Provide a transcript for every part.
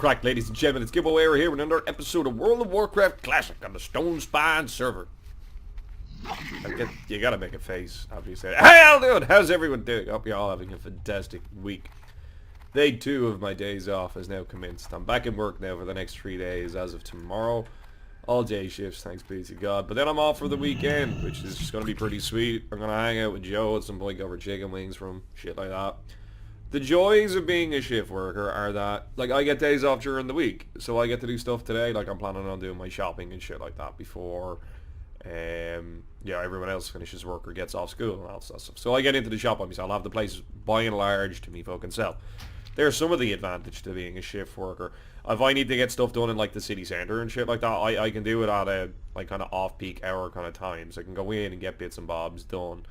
crack, ladies and gentlemen? It's Gibboeire here with another episode of World of Warcraft Classic on the Stone Spine server. You gotta make a face after you say it. Hey, how doing? How's everyone doing? Hope you're all having a fantastic week. Day 2 of my days off has now commenced. I'm back in work now for the next 3 days as of tomorrow. All day shifts, thanks be to God. But then I'm off for the weekend, which is just going to be pretty sweet. I'm going to hang out with Joe at some point, go over chicken wings from shit like that. The joys of being a shift worker are that, like, I get days off during the week. So I get to do stuff today, like I'm planning on doing my shopping and shit like that before, everyone else finishes work or gets off school and all that stuff. So I get into the shop by myself. I'll have the place by and large to me fucking self. There's some of the advantage to being a shift worker. If I need to get stuff done in like the city centre and shit like that, I can do it at a like kind of off-peak hour kind of times. I can go in and get bits and bobs done.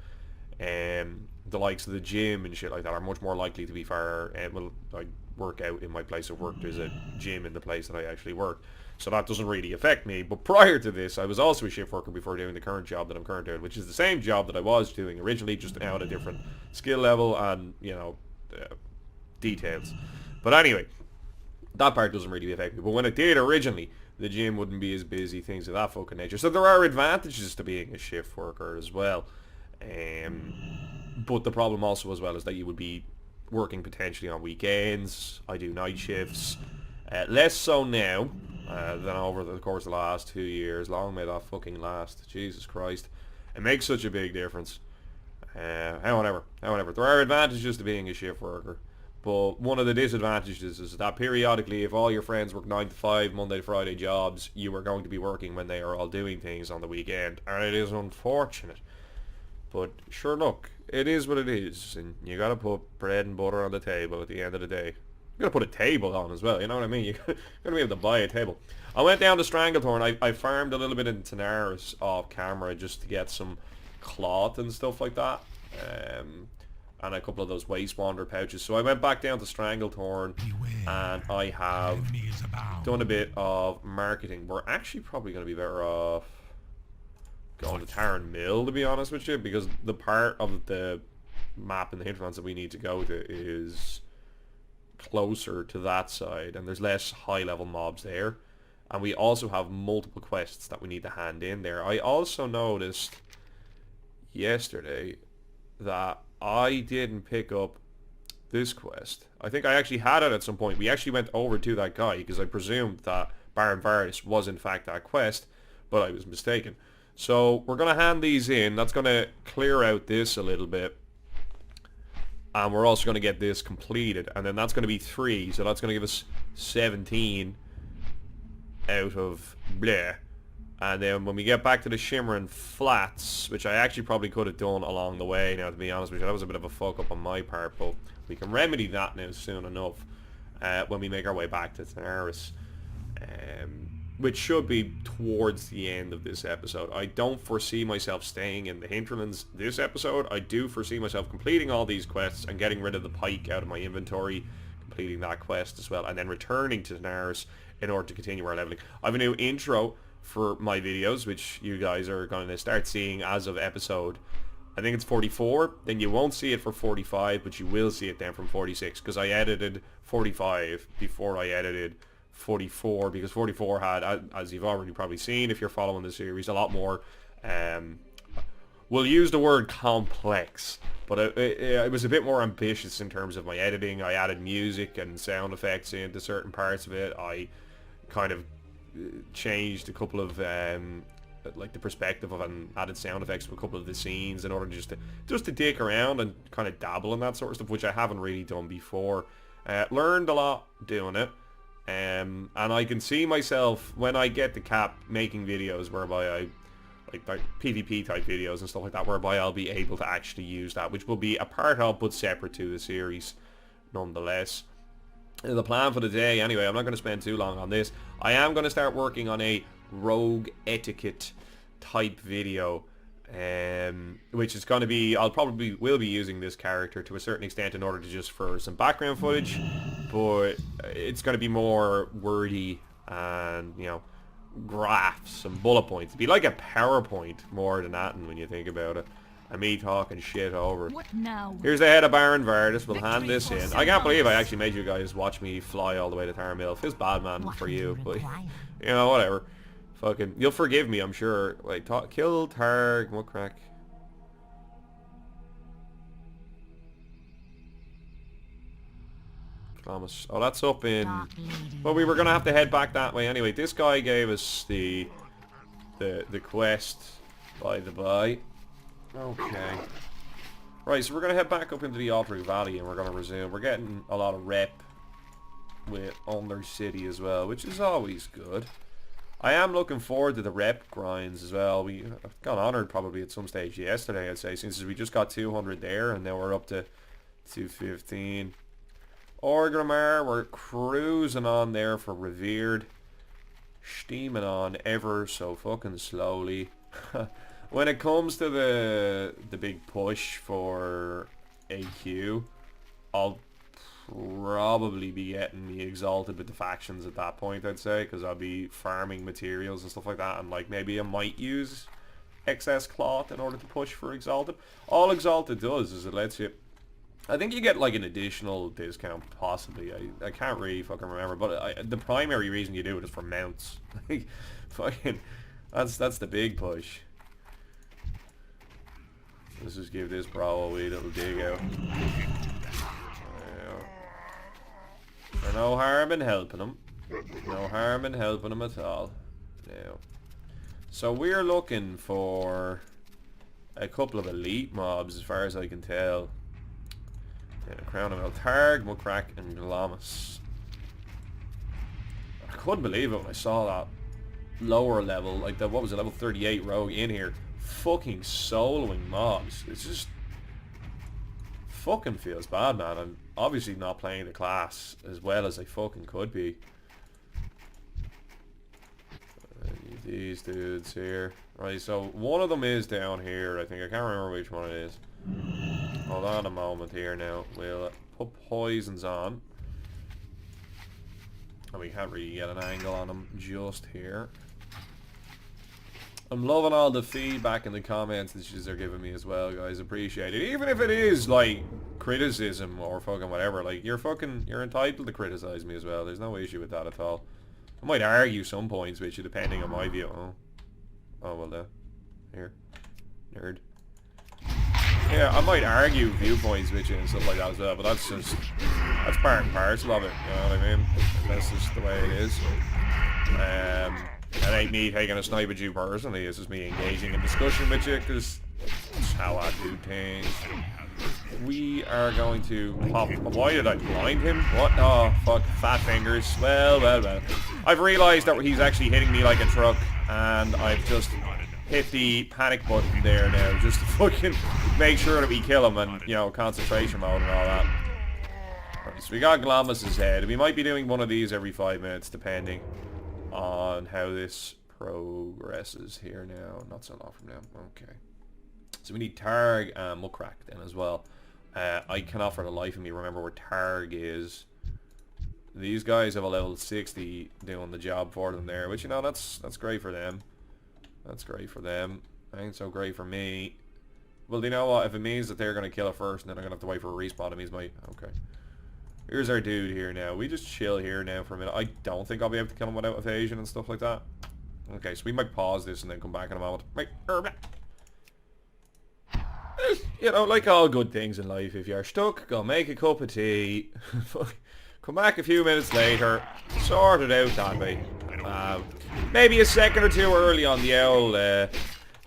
The likes of the gym and shit like that are much more likely to be far. Well, I work out in my place of work. There's a gym in the place that I actually work, so that doesn't really affect me. But prior to this, I was also a shift worker before doing the current job that I'm currently doing, which is the same job that I was doing originally, just now at a different skill level and details. But anyway, that part doesn't really affect me. But when it did originally, the gym wouldn't be as busy, things of that fucking nature. So there are advantages to being a shift worker as well. But the problem also as well is that you would be working potentially on weekends. I do night shifts. Less so now than over the course of the last 2 years. Long may that fucking last. Jesus Christ. It makes such a big difference. However, there are advantages to being a shift worker. But one of the disadvantages is that periodically, if all your friends work 9 to 5, Monday to Friday jobs, you are going to be working when they are all doing things on the weekend. And it is unfortunate. But sure, look, it is what it is. And you got to put bread and butter on the table at the end of the day. You got to put a table on as well, you know what I mean? You got to be able to buy a table. I went down to Stranglethorn. I farmed a little bit in Tanaris off camera just to get some cloth and stuff like that. And a couple of those Waste Wander pouches. So I went back down to Stranglethorn and I have done a bit of marketing. We're actually probably going to be better off going to Tarren Mill, to be honest with you, because the part of the map in the hinterlands that we need to go to is closer to that side and there's less high level mobs there. And we also have multiple quests that we need to hand in there. I also noticed yesterday that I didn't pick up this quest. I think I actually had it at some point. We actually went over to that guy because I presumed that Baron Varys was in fact that quest, but I was mistaken. So we're going to hand these in. That's going to clear out this a little bit. And we're also going to get this completed. And then that's going to be 3. So that's going to give us 17 out of bleh. And then when we get back to the Shimmering Flats, which I actually probably could have done along the way now, to be honest with you, that was a bit of a fuck up on my part, but we can remedy that now soon enough when we make our way back to Tanaris, which should be towards the end of this episode. I don't foresee myself staying in the hinterlands this episode. I do foresee myself completing all these quests and getting rid of the pike out of my inventory, completing that quest as well, and then returning to Tanaris in order to continue our leveling. I have a new intro for my videos, which you guys are going to start seeing as of episode, I think it's 44. Then you won't see it for 45, but you will see it then from 46, because I edited 45 before I edited 44, because 44 had, as you've already probably seen if you're following the series, a lot more, we'll use the word complex, but it was a bit more ambitious in terms of my editing. I added music and sound effects into certain parts of it. I kind of changed a couple of like the perspective of and added sound effects to a couple of the scenes in order just to dick around and kind of dabble in that sort of stuff, which I haven't really done before. Learned a lot doing it, and I can see myself when I get the cap making videos whereby I like PvP type videos and stuff like that, whereby I'll be able to actually use that, which will be a part of but separate to the series nonetheless. The plan for the day, anyway, I'm not going to spend too long on this. I am going to start working on a rogue etiquette type video, which is going to be, will be using this character to a certain extent in order to just for some background footage, but it's going to be more wordy and, graphs and bullet points. It'd be like a PowerPoint more than that when you think about it. and me talking shit over it. What now? Here's the head of Baron Vardis. We'll hand this in. I can't believe I actually made you guys watch me fly all the way to Tarren. Feels bad, man, for you, but you know, whatever. Fucking, you'll forgive me, I'm sure. Wait, kill Targ. What crack? Oh, that's up in... Well, we were gonna have to head back that way anyway. This guy gave us the quest, by the by. Okay. Right, so we're gonna head back up into the Alterac Valley and we're gonna resume. We're getting a lot of rep with Undercity as well, which is always good. I am looking forward to the rep grinds as well. We got honoured probably at some stage yesterday, I'd say, since we just got 200 there and now we're up to 215. Orgrimmar, we're cruising on there for Revered. Steaming on ever so fucking slowly. When it comes to the big push for AQ, I'll probably be getting me exalted with the factions at that point, I'd say, because I'll be farming materials and stuff like that, and like maybe I might use excess cloth in order to push for exalted. All exalted does is it lets you, I think you get like an additional discount possibly. I can't really fucking remember, but the primary reason you do it is for mounts. Like, fucking, that's the big push. Let's just give this bro a wee little dig out. There's no harm in helping him. No harm in helping him at all. Now, so we're looking for a couple of elite mobs as far as I can tell. Crown of Targ, Muckrak, and Glamis. I couldn't believe it when I saw that lower level, like the, what was it, level 38 rogue in here, fucking soloing mobs. It's just fucking feels bad, man. I'm obviously not playing the class as well as I fucking could be. These dudes here. Right, so one of them is down here, I think. I can't remember which one it is. Hold on a moment here now. We'll put poisons on. And we can't really get an angle on them just here. I'm loving all the feedback in the comments that they're giving me as well, guys. Appreciate it. Even if it is, like, criticism or fucking whatever. Like, you're entitled to criticize me as well. There's no issue with that at all. I might argue some points with you depending on my view. Oh well, here. Nerd. Yeah, I might argue viewpoints with you and stuff like that as well, but that's part and parcel of it, you know what I mean? That's just the way it is. It ain't me taking a snipe at you personally, it's just me engaging in discussion with you, because that's how I do things. We are going to pop... Why did I blind him? What? Oh, fuck. Fat fingers. Well. I've realised that he's actually hitting me like a truck, and I've just hit the panic button there now, just to fucking make sure that we kill him, and, you know, concentration mode and all that. Right, so we got Glamis' head. We might be doing one of these every 5 minutes, depending on how this progresses here now. Not so long from now. Okay. So we need Targ and Muckrak then as well. I cannot for the life of me remember where Targ is. These guys have a level 60 doing the job for them there, which, you know, that's great for them. That's great for them. Ain't so great for me. Well, you know what? If it means that they're going to kill it first and then I'm going to have to wait for a respawn, it means my... Okay. Here's our dude here now. We just chill here now for a minute. I don't think I'll be able to kill him without evasion and stuff like that. Okay, so we might pause this and then come back in a moment. Right. You know, like all good things in life, if you're stuck, go make a cup of tea. Come back a few minutes later, sort it out that way. Maybe a second or two early on the old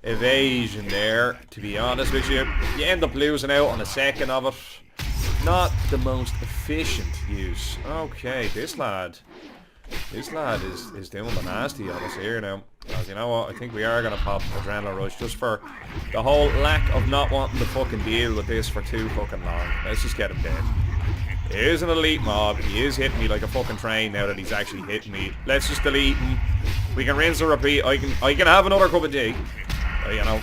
evasion there, to be honest with you. You end up losing out on a second of it. Not the most efficient use. Okay, this lad is doing the nasty on us here now. As you know what, I think we are going to pop Adrenaline Rush just for the whole lack of not wanting to fucking deal with this for too fucking long. Let's just get him dead. He is an elite mob. He is hitting me like a fucking train now that he's actually hitting me. Let's just delete him. We can rinse and repeat. I can have another cup of tea. You know,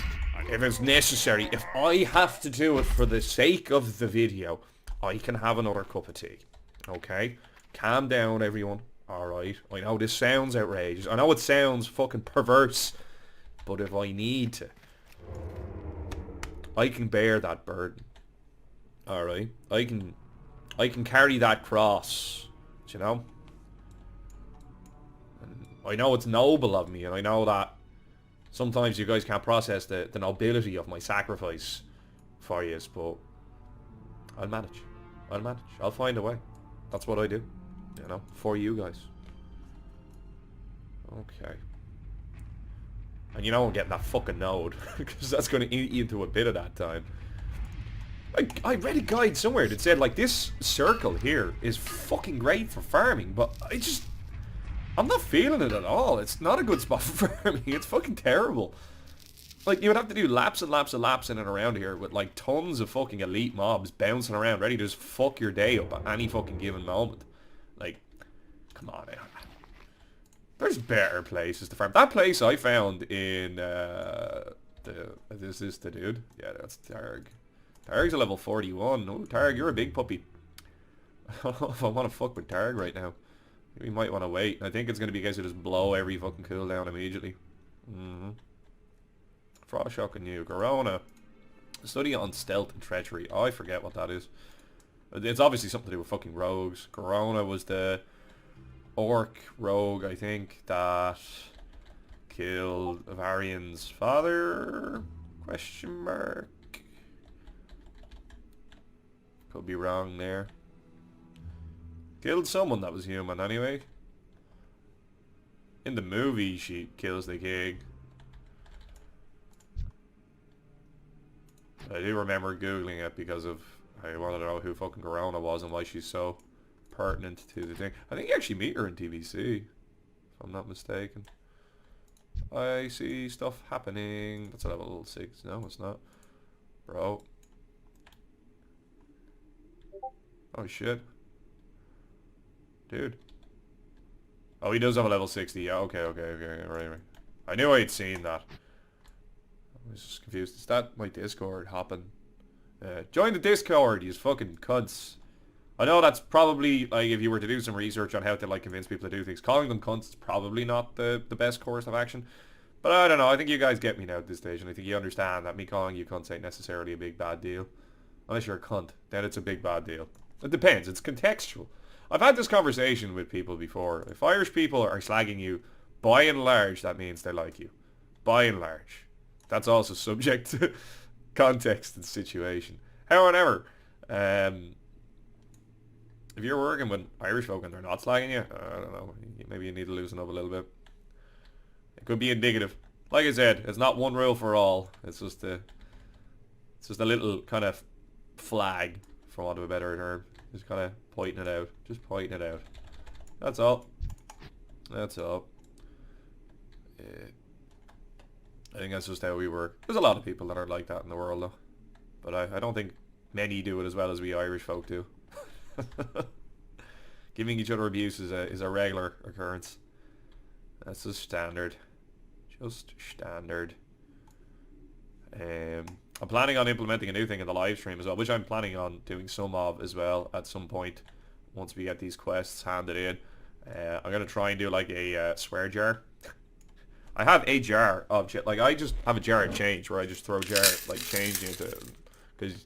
if it's necessary. If I have to do it for the sake of the video, I can have another cup of tea. Okay? Calm down, everyone. Alright, I know this sounds outrageous. I know it sounds fucking perverse. But if I need to, I can bear that burden. Alright? I can carry that cross. Do you know? And I know it's noble of me, and I know that sometimes you guys can't process the nobility of my sacrifice for you, but I'll manage. I'll manage. I'll find a way. That's what I do. You know? For you guys. Okay. And you know I'm getting that fucking node, because that's going to eat you into a bit of that time. I read a guide somewhere that said, like, this circle here is fucking great for farming, but I'm not feeling it at all. It's not a good spot for farming. It's fucking terrible. Like, you would have to do laps and laps and laps in and around here with, like, tons of fucking elite mobs bouncing around, ready to just fuck your day up at any fucking given moment. Like, come on, man. There's better places to farm. That place I found in, is this the dude? Yeah, that's Targ. Targ's a level 41. Oh, Targ, you're a big puppy. I don't know if I want to fuck with Targ right now. We might want to wait. I think it's going to be guys who just blow every fucking cooldown immediately. Frost Shock and you. Corona. Study on stealth and treachery. Oh, I forget what that is. It's obviously something to do with fucking rogues. Corona was the orc rogue, I think, that killed Varian's father? Question mark. Could be wrong there. Killed someone that was human anyway. In the movie, she kills the king. I do remember googling it because of I wanted to know who fucking Corona was and why she's so pertinent to the thing. I think you actually meet her in TVC, if I'm not mistaken. I see stuff happening. That's a level 6. No, it's not. Bro. Oh shit. Dude. Oh, he does have a level 60. Yeah, okay, right. I knew I had seen that. I was just confused. Is that my Discord hopping? Join the Discord, you fucking cunts. I know that's probably, like, if you were to do some research on how to, like, convince people to do things, calling them cunts is probably not the best course of action. But I don't know, I think you guys get me now at this stage, and I think you understand that me calling you cunts ain't necessarily a big bad deal. Unless you're a cunt, then it's a big bad deal. It depends, it's contextual. I've had this conversation with people before. If Irish people are slagging you, by and large, that means they like you. By and large. That's also subject to context and situation. However, if you're working with Irish folk and they're not slagging you, I don't know, maybe you need to loosen up a little bit. It could be indicative. Like I said, it's not one rule for all. It's just a little kind of flag, for want of a better term. Just kind of pointing it out. Just pointing it out. That's all. That's all. I think that's just how we work. There's a lot of people that are like that in the world, though. But I don't think many do it as well as we Irish folk do. Giving each other abuse is a regular occurrence. That's just standard. Just standard. I'm planning on implementing a new thing in the live stream as well, which I'm planning on doing some of as well at some point once we get these quests handed in. I'm going to try and do like a swear jar. I have a jar of like I just have a jar of change where I just throw change into it because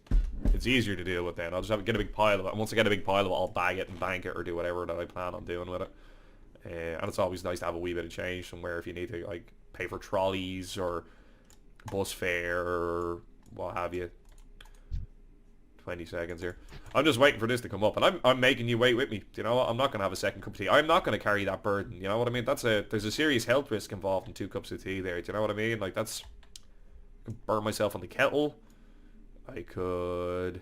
it's easier to deal with then. I'll just get a big pile of it, and once I get a big pile of it, I'll bag it and bank it or do whatever that I plan on doing with it. And it's always nice to have a wee bit of change somewhere if you need to like pay for trolleys or bus fare or what have you. 20 seconds here. I'm just waiting for this to come up, and I'm making you wait with me. You know what? I'm not gonna have a second cup of tea. I'm not gonna carry that burden. You know what I mean? There's a serious health risk involved in 2 cups of tea there. Do you know what I mean? Like I could burn myself on the kettle. I could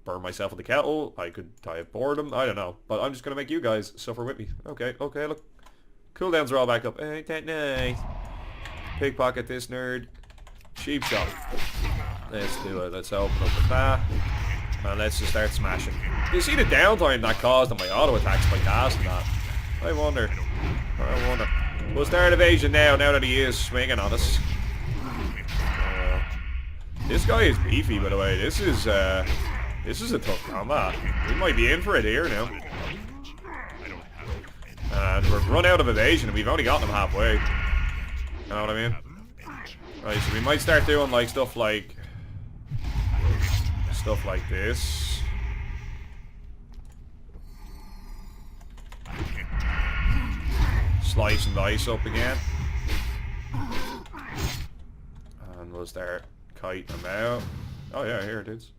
burn myself on the kettle. I could die of boredom. I don't know, but I'm just gonna make you guys suffer with me. Okay. Look, cooldowns are all back up. Ain't that nice? Pickpocket this nerd. Cheap shot. Let's do it. Let's open up the bat. And let's just start smashing. You see the downtime that caused on my auto attacks by casting that? I wonder. We'll start evasion now that he is swinging on us. This guy is beefy, by the way. This is a tough combat. We might be in for it here now. And we've run out of evasion and we've only gotten him halfway. You know what I mean? Right, so we might start doing like stuff like this. Slice and dice up again. And we'll start kiting them out. Oh yeah, here it is.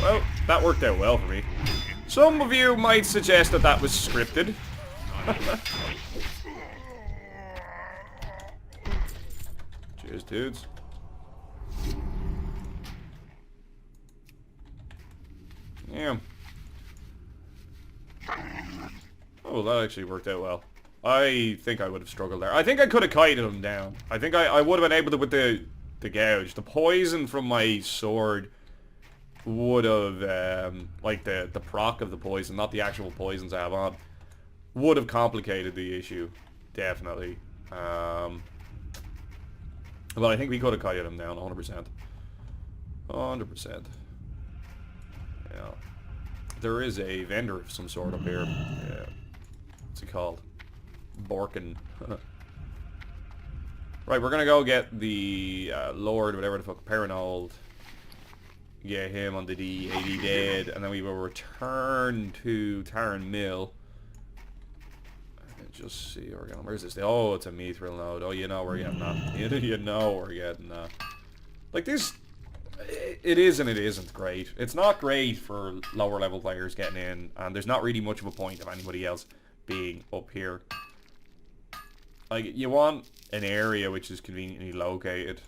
Well, that worked out well for me. Some of you might suggest that that was scripted. Cheers, dudes. Yeah. Oh, that actually worked out well. I think I would have struggled there. I think I could have kited him down. I think I would have been able to with the gouge. The poison from my sword would have, like the proc of the poison, not the actual poisons I have on, would have complicated the issue. Definitely. But I think we could have kited him down 100%. 100%. Yeah. There is a vendor of some sort up here. Yeah. What's it called? Borkin. Right, we're gonna go get the Lord, whatever the fuck, Paranold. Get him on the D80 dead, and then we will return to Tarren Mill. And just see where we're going. Where's this? Oh, it's a mithril node. Oh, you know we're getting that. You know we're getting that. Like this, it is and it isn't great. It's not great for lower level players getting in, and there's not really much of a point of anybody else being up here. Like, you want an area which is conveniently located.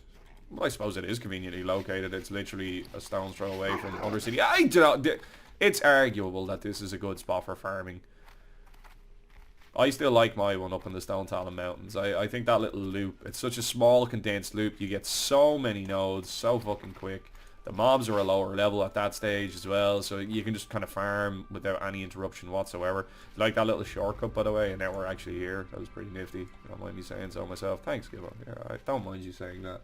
Well, I suppose it is conveniently located. It's literally a stone's throw away from Undercity. I don't. It's arguable that this is a good spot for farming. I still like my one up in the Stone Talon Mountains. I think that little loop, it's such a small condensed loop. You get so many nodes so fucking quick. The mobs are a lower level at that stage as well, so you can just kind of farm without any interruption whatsoever. Like that little shortcut, by the way, and now we're actually here. That was pretty nifty. Don't mind me saying so myself. Thanks, Gibboeire. Yeah, I don't mind you saying that.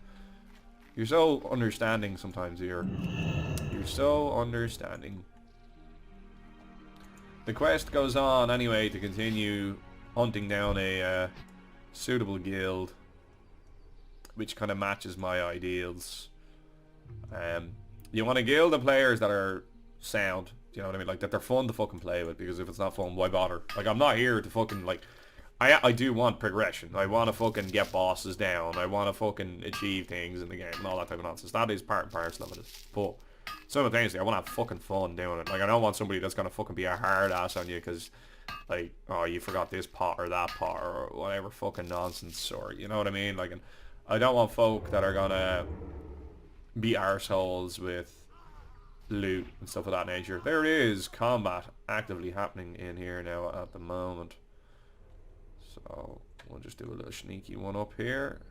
You're so understanding sometimes here. You're so understanding. The quest goes on anyway to continue hunting down a suitable guild which kind of matches my ideals. You want a guild of players that are sound, you know what I mean? Like that they're fun to fucking play with, because if it's not fun, why bother? Like I'm not here to fucking like... I do want progression. I want to fucking get bosses down. I want to fucking achieve things in the game and all that type of nonsense. That is part and parcel of it. But simultaneously, I want to have fucking fun doing it. Like, I don't want somebody that's going to fucking be a hard ass on you because, like, oh, you forgot this pot or that pot or whatever fucking nonsense, or, you know what I mean? Like, and I don't want folk that are going to be arseholes with loot and stuff of that nature. There is combat actively happening in here now at the moment. So, we'll just do a little sneaky one up here.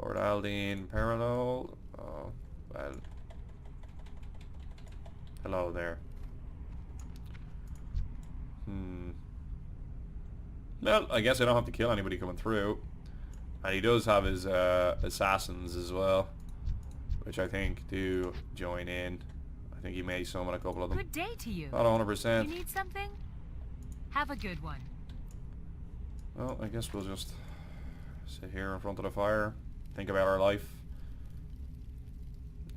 Lord Aldine Paranold. Oh, well. Hello there. Well, I guess I don't have to kill anybody coming through. And he does have his assassins as well, which I think do join in. I think he may summon a couple of them. Good day to you. Not 100%. You need something? Have a good one. Well, I guess we'll just sit here in front of the fire, think about our life.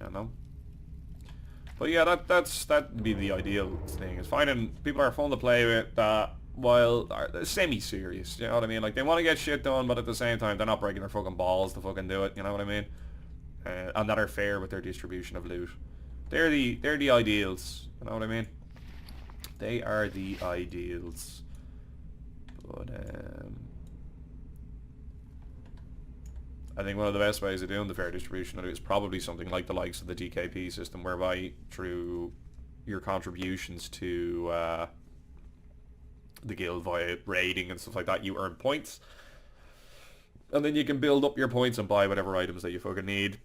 I don't know. But yeah, that'd be the ideal thing, is finding people that are fun to play with that, while are semi-serious, you know what I mean? Like, they want to get shit done, but at the same time, they're not breaking their fucking balls to fucking do it, you know what I mean? And that are fair with their distribution of loot. They're the ideals, you know what I mean? They are the ideals. But, I think one of the best ways of doing the fair distribution is probably something like the likes of the DKP system, whereby through your contributions to the guild via raiding and stuff like that, you earn points. And then you can build up your points and buy whatever items that you fucking need.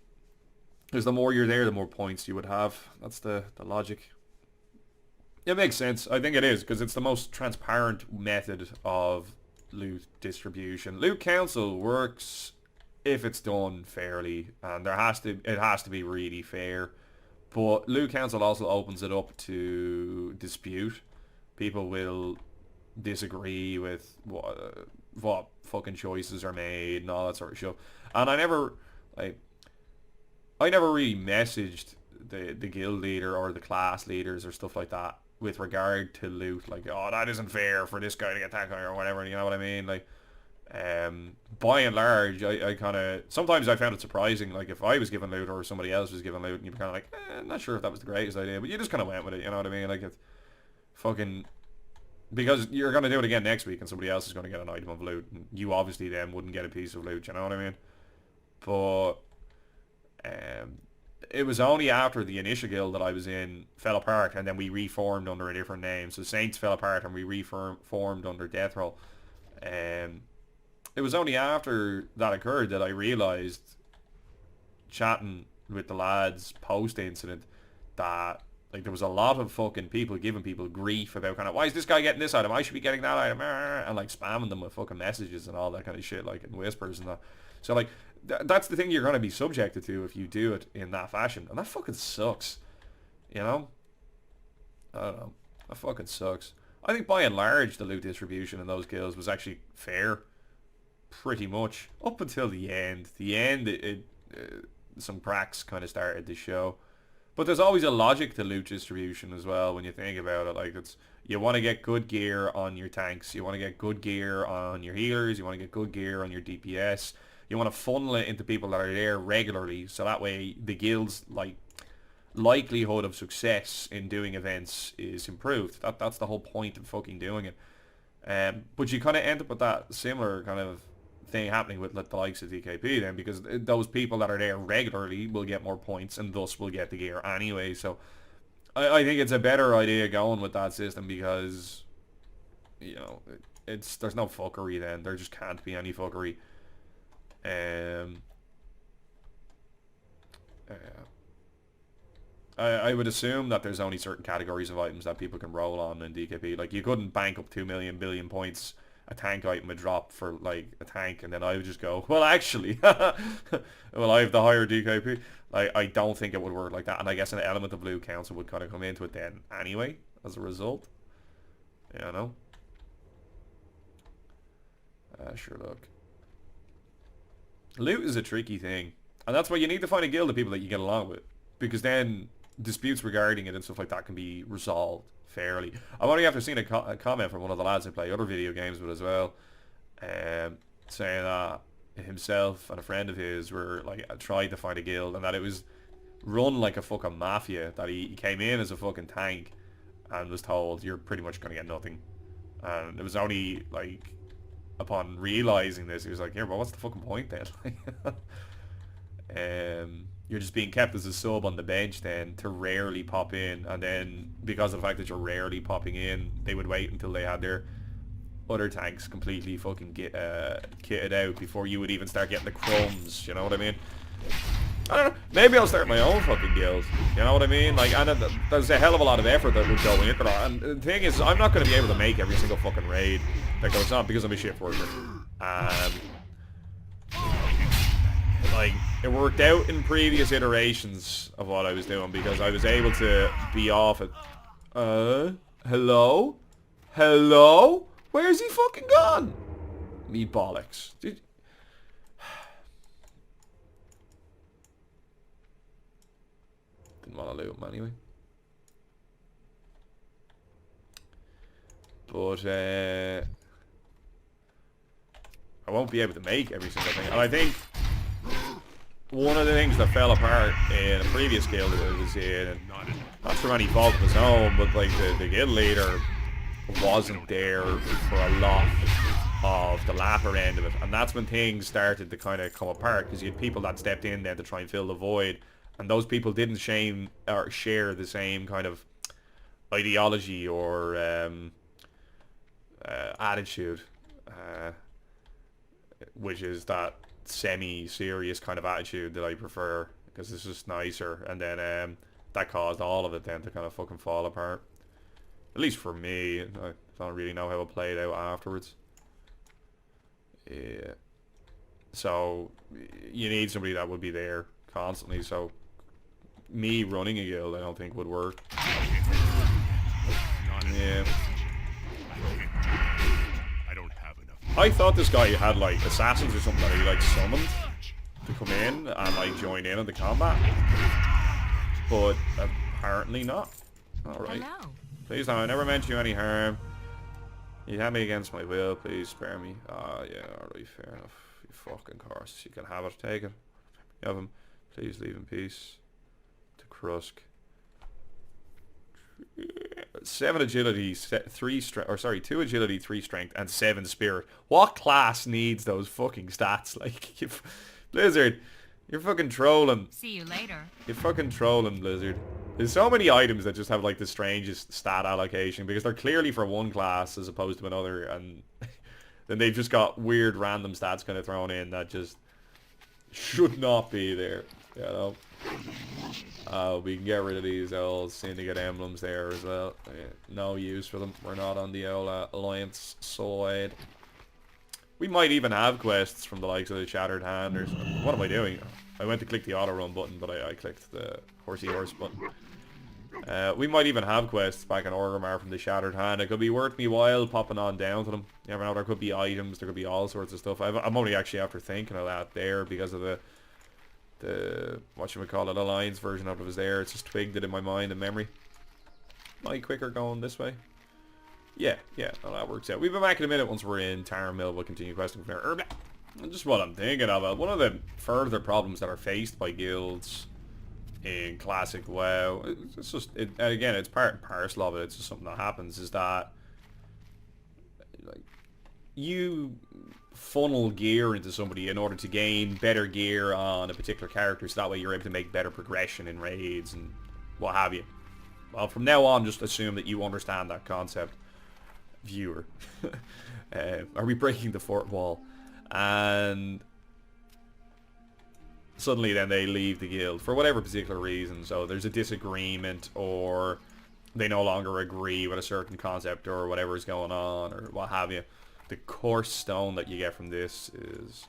Because the more you're there, the more points you would have. That's the logic. It makes sense. I think it is, because it's the most transparent method of loot distribution. Loot Council works if it's done fairly, and it has to be really fair. But Loot Council also opens it up to dispute. People will disagree with what fucking choices are made and all that sort of stuff. And I never really messaged the guild leader or the class leaders or stuff like that with regard to loot. Like, oh, that isn't fair for this guy to get that guy or whatever. You know what I mean? Like, by and large, I kind of sometimes I found it surprising. Like, if I was given loot or somebody else was given loot, and you're kind of like, I'm not sure if that was the greatest idea, but you just kind of went with it. You know what I mean? Like, it's fucking. Because you're going to do it again next week and somebody else is going to get an item of loot. And you obviously then wouldn't get a piece of loot, you know what I mean? But it was only after the initial guild that I was in fell apart and then we reformed under a different name. So Saints fell apart and we reformed under Death Roll. It was only after that occurred that I realised, chatting with the lads post-incident, that like there was a lot of fucking people giving people grief about kind of, why is this guy getting this item? I should be getting that item, and like spamming them with fucking messages and all that kind of shit, like in whispers and that. So like that's the thing you're going to be subjected to if you do it in that fashion, and that fucking sucks. You know? I don't know. That fucking sucks. I think by and large the loot distribution in those guilds was actually fair, pretty much up until the end. The end, some cracks kind of started to show. But there's always a logic to loot distribution as well when you think about it. Like, it's, you want to get good gear on your tanks, you want to get good gear on your healers, you want to get good gear on your DPS. You want to funnel it into people that are there regularly, so that way the guild's likelihood of success in doing events is improved. That's the whole point of fucking doing it. But you kind of end up with that similar kind of thing happening with the likes of DKP then, because those people that are there regularly will get more points and thus will get the gear anyway. So I think it's a better idea going with that system, because you know there's no fuckery then. There just can't be any fuckery. I would assume that there's only certain categories of items that people can roll on in DKP. Like, you couldn't bank up 2 billion points a tank item would drop for like a tank, and then I would just go, well, actually, well, I have the higher DKP. Like, I don't think it would work like that, and I guess an element of loot council would kind of come into it then anyway as a result. You know. Sure, look. Loot is a tricky thing, and that's why you need to find a guild of people that you get along with, because then disputes regarding it and stuff like that can be resolved fairly. I've only after seen a comment from one of the lads I play other video games with as well, saying that himself and a friend of his were like tried to find a guild, and that it was run like a fucking mafia, that he came in as a fucking tank and was told you're pretty much going to get nothing, and it was only like upon realizing this he was like, yeah, but what's the fucking point then? You're just being kept as a sub on the bench then to rarely pop in, and then because of the fact that you're rarely popping in, they would wait until they had their other tanks completely fucking kitted out before you would even start getting the crumbs, you know what I mean? I don't know, maybe I'll start my own fucking guild, you know what I mean? Like, and there's a hell of a lot of effort that would go into that, and the thing is, I'm not going to be able to make every single fucking raid that goes on because I'm a shift worker. Like, it worked out in previous iterations of what I was doing because I was able to be off at... hello? Hello? Where's he fucking gone? Me bollocks. Didn't want to loot him anyway. But, I won't be able to make every single thing. And I think one of the things that fell apart in a previous guild that I was in, and not through any fault of his own, but like the guild leader wasn't there for a lot of the latter end of it, and that's when things started to kind of come apart, because you had people that stepped in there to try and fill the void, and those people didn't share the same kind of ideology or attitude, which is that semi-serious kind of attitude that I prefer, because it's just nicer, and then that caused all of it then to kind of fucking fall apart. At least for me. I don't really know how it played out afterwards. Yeah. So you need somebody that would be there constantly, so me running a guild I don't think would work. Yeah. I thought this guy had like assassins or something that he like summoned to come in and like join in on the combat, but apparently not. Alright. Hello. Please no, I never meant you any harm. You had me against my will, please spare me. Ah, yeah, alright, fair enough. You fucking course. You can have it, take it. You have him. Please leave in peace. To Krusk. 7 agility, 3 strength, or sorry, 2 agility, 3 strength, and 7 spirit. What class needs those fucking stats? Like, Blizzard, you're fucking trolling. See you later. You're fucking trolling, Blizzard. There's so many items that just have like the strangest stat allocation because they're clearly for one class as opposed to another, and then they've just got weird random stats kind of thrown in that just should not be there, you know. We can get rid of these old syndicate emblems there as well. No use for them. We're not on the old alliance side. We might even have quests from the likes of the Shattered Hand or something. What am I doing? I went to click the auto run button, but I clicked the horsey horse button. We might even have quests back in Orgrimmar from the Shattered Hand. It could be worth me while popping on down to them. You never know, there could be items, there could be all sorts of stuff. I'm only actually after thinking of that there because of the whatchamacallit, Alliance version of it was there. It's just twigged it in my mind and memory. Am I quicker going this way? Yeah, well, that works out. We'll be back in a minute once we're in Tarren Mill. We'll continue questing from there. Just what I'm thinking of. One of the further problems that are faced by guilds in classic WoW, it's just, again, it's part and parcel of it. It's just something that happens, is that like you funnel gear into somebody in order to gain better gear on a particular character, so that way you're able to make better progression in raids and what have you. Well, from now on, just assume that you understand that concept, viewer. Are we breaking the fourth wall? And suddenly then they leave the guild for whatever particular reason. So there's a disagreement, or they no longer agree with a certain concept, or whatever is going on, or what have you. The course stone that you get from this is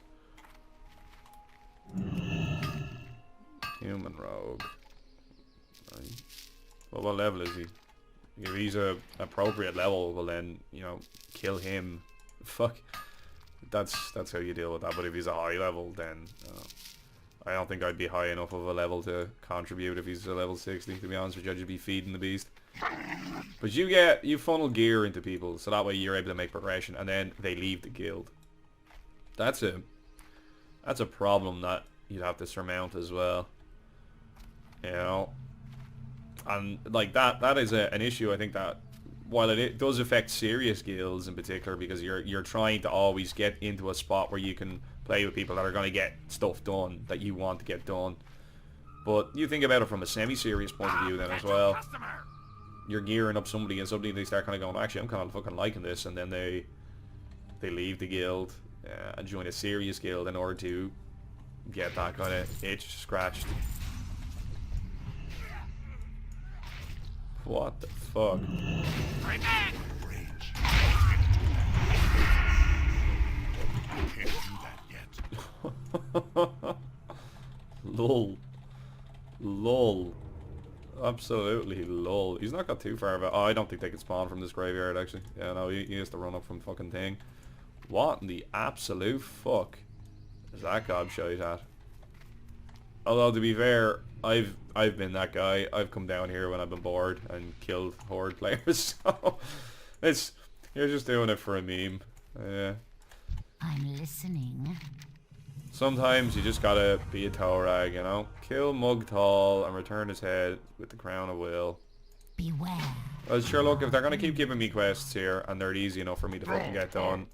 human rogue. Right. Well, what level is he? If he's a appropriate level, well then, you know, kill him. Fuck. That's how you deal with that. But if he's a high level, then I don't think I'd be high enough of a level to contribute if he's a level 60. To be honest with you, I'd just be feeding the beast. But you funnel gear into people, so that way you're able to make progression, and then they leave the guild. That's a problem that you'd have to surmount as well. You know, and like that is an issue. I think that while it does affect serious guilds in particular, because you're trying to always get into a spot where you can play with people that are going to get stuff done that you want to get done. But you think about it from a semi-serious point of view then as well. You're gearing up somebody, and suddenly they start kind of going, actually, I'm kind of fucking liking this, and then they leave the guild and join a serious guild in order to get that kind of itch scratched. What the fuck? Lol. Lol. Absolutely lol. He's not got too far about. Oh, I don't think they can spawn from this graveyard actually. Yeah, no, he has to run up from fucking thing. What in the absolute fuck is that gobshite at? Although to be fair, I've been that guy. I've come down here when I've been bored and killed horde players. So you're just doing it for a meme. Yeah. I'm listening. Sometimes you just gotta be a toe rag, you know? Kill Mugtall and return his head with the crown of will. Beware. Well, sure, look, if they're gonna keep giving me quests here and they're easy enough for me to fucking get done,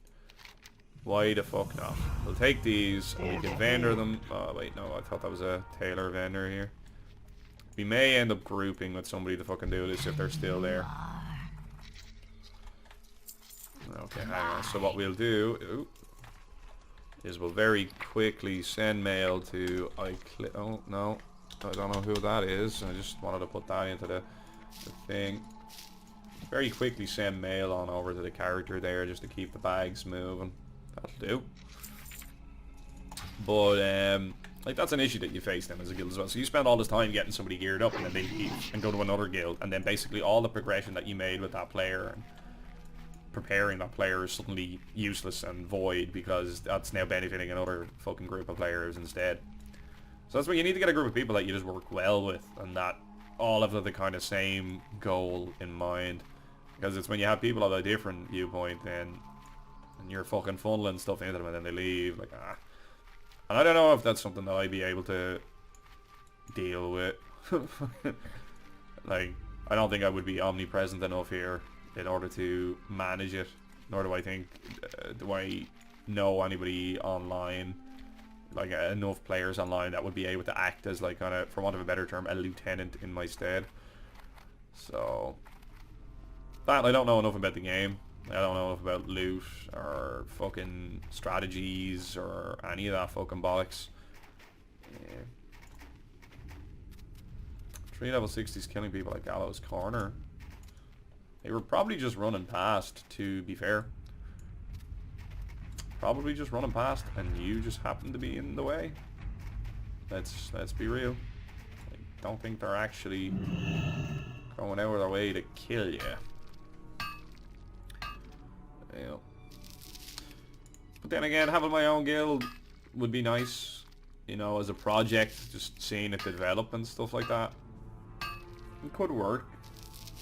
why the fuck not? We'll take these and we can vendor them. Oh, wait, no, I thought that was a tailor vendor here. We may end up grouping with somebody to fucking do this if they're still there. Okay, hang on. So what we'll do is we'll very quickly send mail to oh no, I don't know who that is. I just wanted to put that into the thing. Very quickly send mail on over to the character there just to keep the bags moving. That'll do. But like that's an issue that you face then as a guild as well. So you spend all this time getting somebody geared up and then they leave and go to another guild, and then basically all the progression that you made with that player and preparing that player is suddenly useless and void because that's now benefiting another fucking group of players instead. So that's why you need to get a group of people that you just work well with and that all have the kind of same goal in mind. Because it's when you have people of a different viewpoint then and you're fucking funneling stuff into them and then they leave, like, ah. And I don't know if that's something that I'd be able to deal with. Like, I don't think I would be omnipresent enough here in order to manage it. Nor do I think, do I know anybody online, like enough players online that would be able to act as like, kind of, for want of a better term, a lieutenant in my stead. So, that I don't know enough about the game. I don't know enough about loot or fucking strategies or any of that fucking bollocks. Yeah. 3 level 60s killing people like Gallows Corner. They were probably just running past, to be fair. Probably just running past and you just happened to be in the way. Let's be real. I don't think they're actually going out of their way to kill you. Yeah. But then again, having my own guild would be nice, you know, as a project, just seeing it develop and stuff like that. It could work.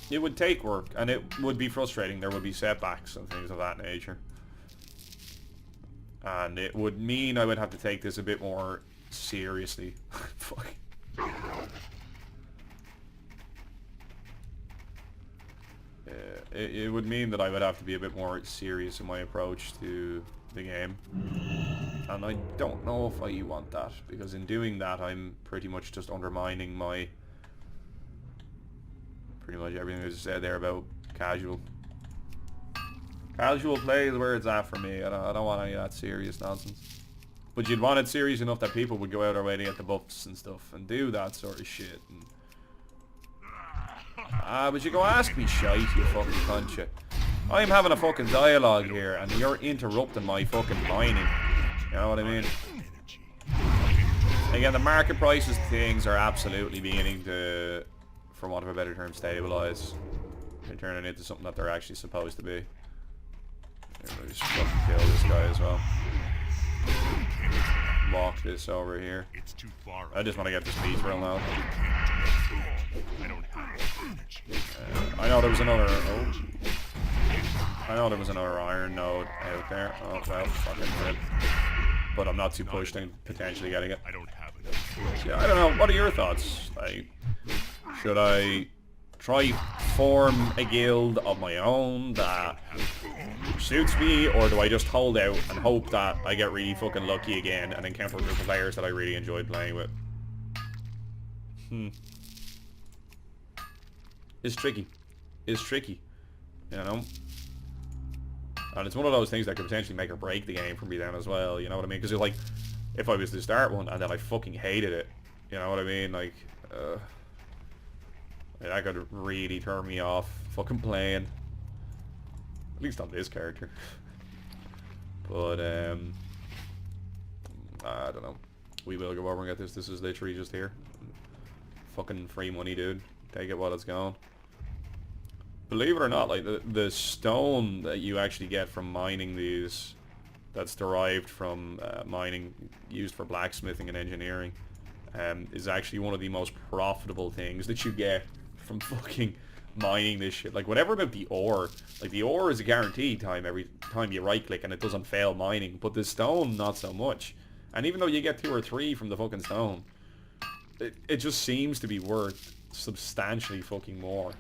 It would take work, and it would be frustrating. There would be setbacks and things of that nature. And it would mean I would have to take this a bit more seriously. Fuck. It would mean that I would have to be a bit more serious in my approach to the game. And I don't know if I want that, because in doing that I'm pretty much just undermining my... pretty much everything I just said there about casual. Casual play is where it's at for me. I don't want any of that serious nonsense. But you'd want it serious enough that people would go out their way to get the buffs and stuff and do that sort of shit. And but you go ask me shite, you fucking cunt you. I'm having a fucking dialogue here and you're interrupting my fucking mining. You know what I mean? Again, the market prices things are absolutely beginning to, for want of a better term, stabilize. They're turning into something that they're actually supposed to be. Let me just fucking kill this guy as well. Walk this over here. I just want to get this piece real now. I know there was another... Oh. I know there was another iron node out there. Oh well, fucking rip. But I'm not too pushed in potentially getting it. Yeah, I don't know. What are your thoughts? Like, should I try form a guild of my own that suits me, or do I just hold out and hope that I get really fucking lucky again and encounter a group of players that I really enjoyed playing with? It's tricky. It's tricky. You know? And it's one of those things that could potentially make or break the game for me then as well, you know what I mean? Because it's like, if I was to start one and then I fucking hated it, you know what I mean? Like, that could really turn me off fucking playing. At least on this character. But, I don't know. We will go over and get this. This is literally just here. Fucking free money, dude. Take it while it's gone. Believe it or not, like, the stone that you actually get from mining these, that's derived from mining used for blacksmithing and engineering, is actually one of the most profitable things that you get from fucking mining this shit. Like, whatever about the ore, like, the ore is a guaranteed time every time you right click and it doesn't fail mining, but the stone not so much. And even though you get 2 or 3 from the fucking stone, it just seems to be worth substantially fucking more.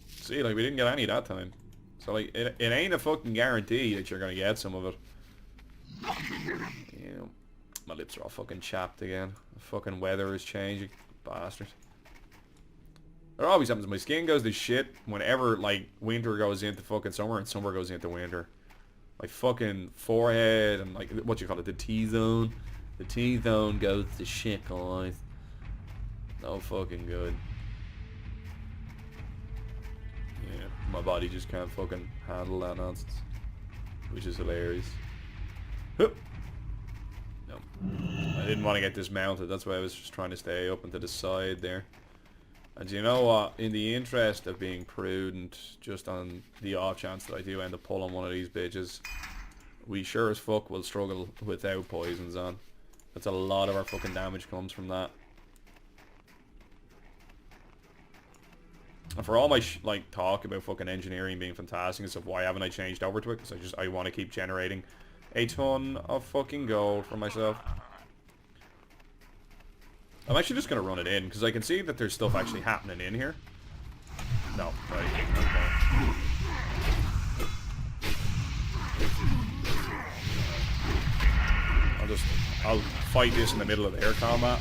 See, like, we didn't get any that time. So, like, it ain't a fucking guarantee that you're gonna get some of it. Yeah, my lips are all fucking chapped again. The fucking weather is changing. Bastard. It always happens. My skin goes to shit whenever, like, winter goes into fucking summer and summer goes into winter. My fucking forehead and, like, what you call it, the T-zone. The T-zone goes to shit, guys. No fucking good. Yeah, my body just can't fucking handle that nonsense. Which is hilarious. Hup. No. I didn't want to get dismounted, that's why I was just trying to stay up and to the side there. And you know what? In the interest of being prudent, just on the off chance that I do end up pulling one of these bitches, we sure as fuck will struggle without poisons on. That's a lot of our fucking damage comes from that. And for all my like talk about fucking engineering being fantastic and stuff, why haven't I changed over to it? Because I want to keep generating a ton of fucking gold for myself. I'm actually just going to run it in, because I can see that there's stuff actually happening in here. No, right, okay. I'll fight this in the middle of air combat.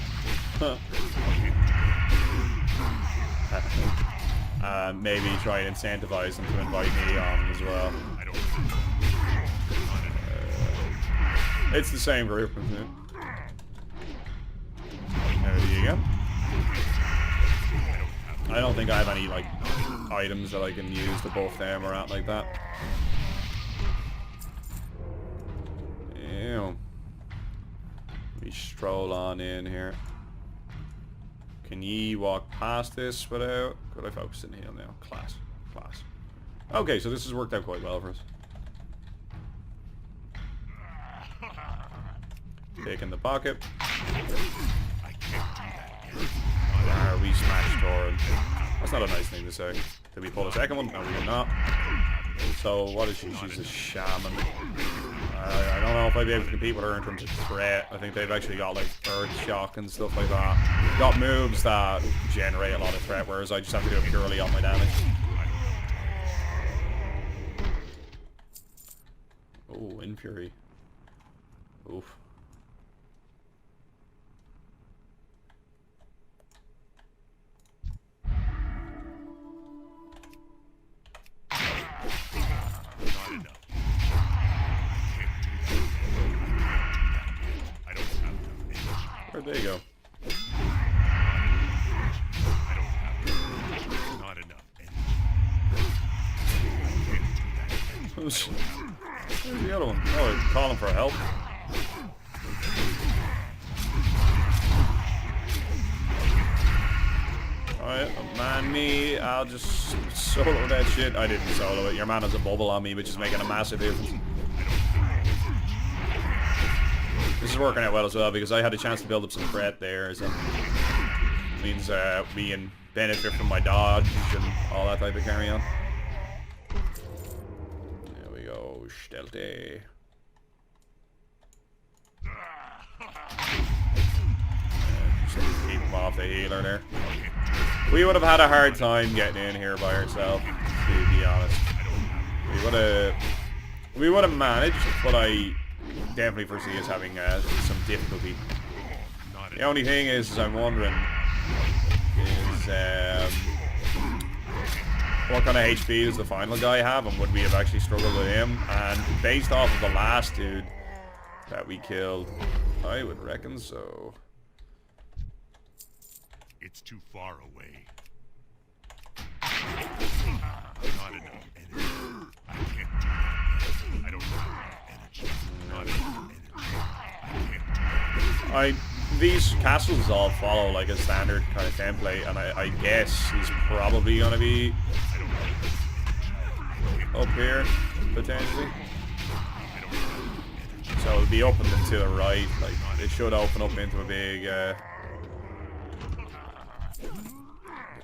Maybe try and incentivize them to invite me on as well. It's the same group, isn't it? There you go. I don't think I have any, like, items that I can use to buff them or out like that. Ew. We stroll on in here. Can ye walk past this without... Could I focus in here now? Class. Class. Okay, so this has worked out quite well for us. Pick in the pocket. We smashed Tarren. That's not a nice thing to say. Did we pull a second one? No, we did not. So, what is she? She's a shaman. I don't know if I'd be able to compete with her in terms of threat. I think they've actually got, like, earth shock and stuff like that. Got moves that generate a lot of threat, whereas I just have to do it purely on my damage. Oh, Infury. Oof. Where'd they go? Not enough. Where's the other one? Oh, he's calling for help. Alright, man me, I'll just solo that shit. I didn't solo it. Your man has a bubble on me, which is making a massive difference. This is working out well as well, because I had a chance to build up some threat there, so it means we can benefit from my dodge and all that type of carry on. There we go, stealthy. Just keep him off the healer there. We would have had a hard time getting in here by ourselves, to be honest. We would have managed, but I definitely foresee us having some difficulty. The only thing is I'm wondering is what kind of HP does the final guy have, and would we have actually struggled with him? And based off of the last dude that we killed, I would reckon so. It's too far away. Not enough energy. I can't do that. I don't have energy. Not enough energy. These castles all follow like a standard kind of template, and I guess he's probably gonna be up here potentially. So it'll be open to the right, like it should open up into a big get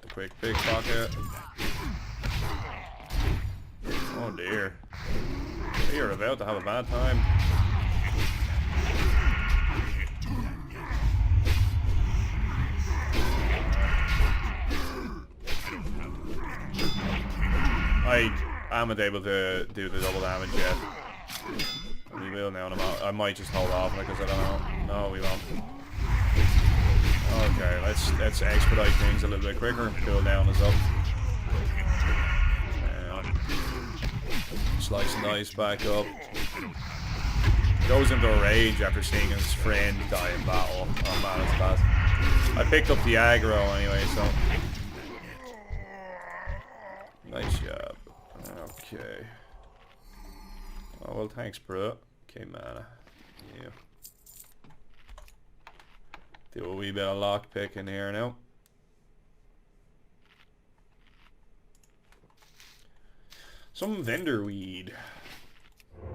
the quick pickpocket. Oh dear. You're about to have a bad time. I haven't able to do the double damage yet. We will now. I might just hold off because I don't know. No, we won't. Okay, let's expedite things a little bit quicker. Cool down is up. Slice and dice back up. Goes into a rage after seeing his friend die in battle. Oh man, it's bad. I picked up the aggro anyway, so. Nice job. Okay. Oh well, thanks, bro. Okay, man. Yeah. Do a wee bit of lock picking here now. Some vendor weed. There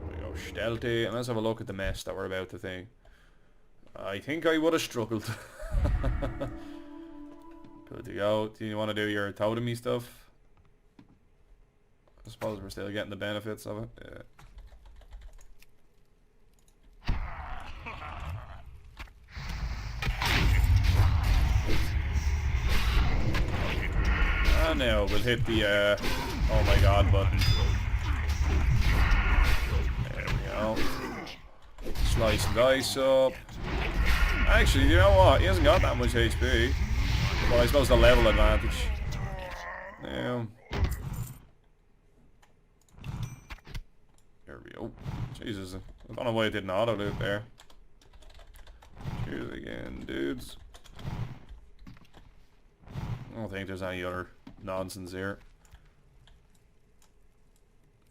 we go, stealthy. And let's have a look at the mess that we're about to think. I think I would have struggled. Good to go. Do you want to do your totemy stuff? I suppose we're still getting the benefits of it. Yeah. And now we'll hit the oh my god button. There we go. Slice and dice up. Actually, you know what? He hasn't got that much HP. Well, I suppose the level advantage. Yeah. There we go. Jesus. I don't know why it didn't auto loop there. Cheers again, dudes. I don't think there's any other nonsense here.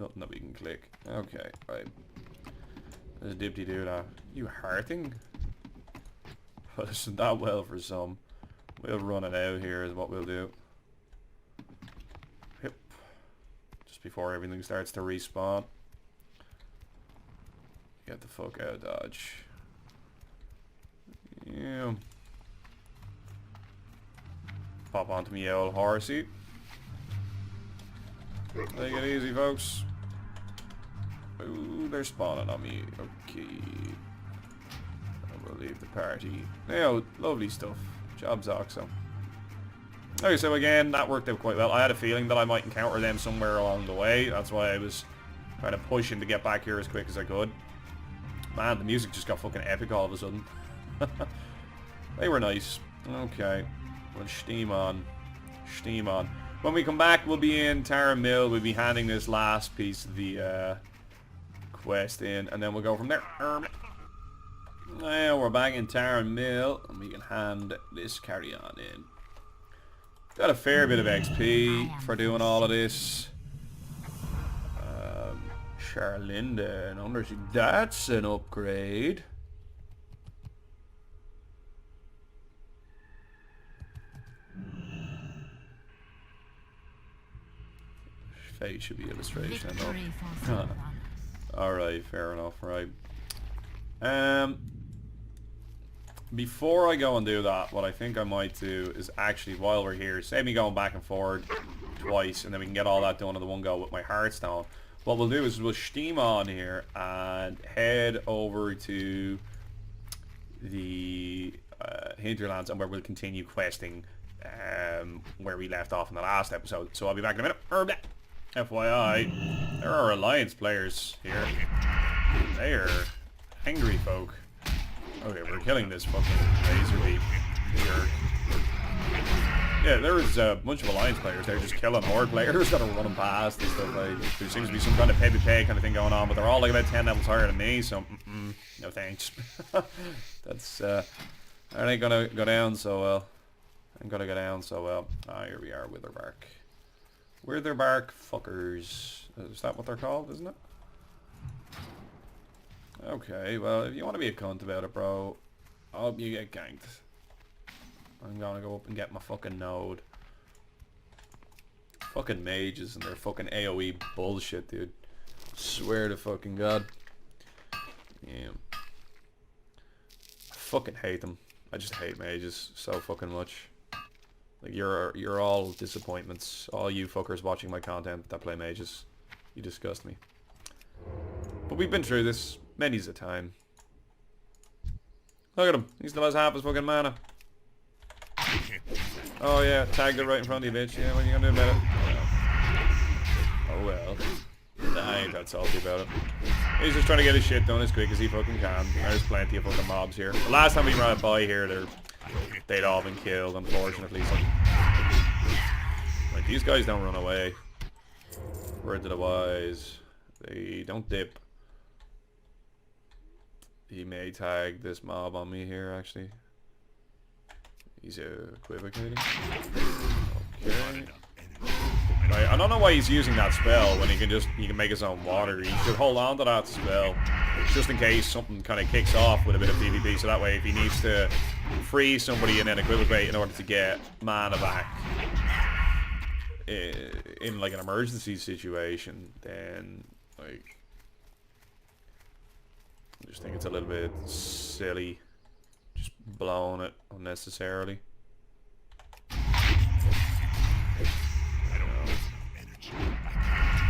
Nothing that we can click. Okay, right. There's a dipty dude. You hearting? Well, isn't that well for some? We'll run it out here is what we'll do. Yep. Just before everything starts to respawn. Get the fuck out of Dodge. Yeah. Pop onto me old horsey. Take it easy, folks. Ooh, they're spawning on me. Okay. I will leave the party. Now, lovely stuff. Jobs Oxo. Okay, so again, that worked out quite well. I had a feeling that I might encounter them somewhere along the way. That's why I was kind of pushing to get back here as quick as I could. Man, the music just got fucking epic all of a sudden. They were nice. Okay. Well, steam on. Steam on. When we come back, we'll be in Tarren Mill. We'll be handing this last piece of the quest in, and then we'll go from there. Now we're back in Tarren Mill, and we can hand this carry-on in. Got a fair bit of XP for doing all of this. Charlinda and Undersea. That's an upgrade. Fate should be illustration. Alright, fair enough, right. Before I go and do that, what I think I might do is actually, while we're here, save me going back and forward twice, and then we can get all that done in the one go with my Hearthstone. What we'll do is we'll steam on here and head over to the hinterlands, and where we'll continue questing where we left off in the last episode. So I'll be back in a minute. FYI, there are Alliance players here. They are angry folk. Okay, we're killing this fucking laser beam here. Yeah, there was a bunch of Alliance players there just killing Horde players that are running past and stuff. Like, there seems to be some kind of pay-to-pay kind of thing going on, but they're all like about 10 levels higher than me, so no thanks. That's, that ain't gonna go down so well. Ain't gonna go down so well. Ah, here we are, Witherbark. Witherbark fuckers. Is that what they're called, isn't it? Okay, well, if you want to be a cunt about it, bro, I hope you get ganked. I'm gonna go up and get my fucking node. Fucking mages and their fucking AoE bullshit, dude. Swear to fucking God. Yeah. I fucking hate them. I just hate mages so fucking much. Like, you're all disappointments. All you fuckers watching my content that play mages. You disgust me. But we've been through this many's a time. Look at him. He still has half his fucking mana. Oh yeah, tagged it right in front of you, bitch. Yeah, what are you gonna do about it? Oh well. Nah, I ain't that salty about it. He's just trying to get his shit done as quick as he fucking can. There's plenty of fucking mobs here. The last time we ran by here, they'd all been killed, unfortunately. So, like, these guys don't run away. Word to the wise. They don't dip. He may tag this mob on me here, actually. He's equivocating. Okay. Right, I don't know why he's using that spell when he can make his own water. He should hold on to that spell just in case something kind of kicks off with a bit of PvP, so that way if he needs to free somebody and then equivocate in order to get mana back, in like an emergency situation, then like I just think it's a little bit silly, just blowing it unnecessarily.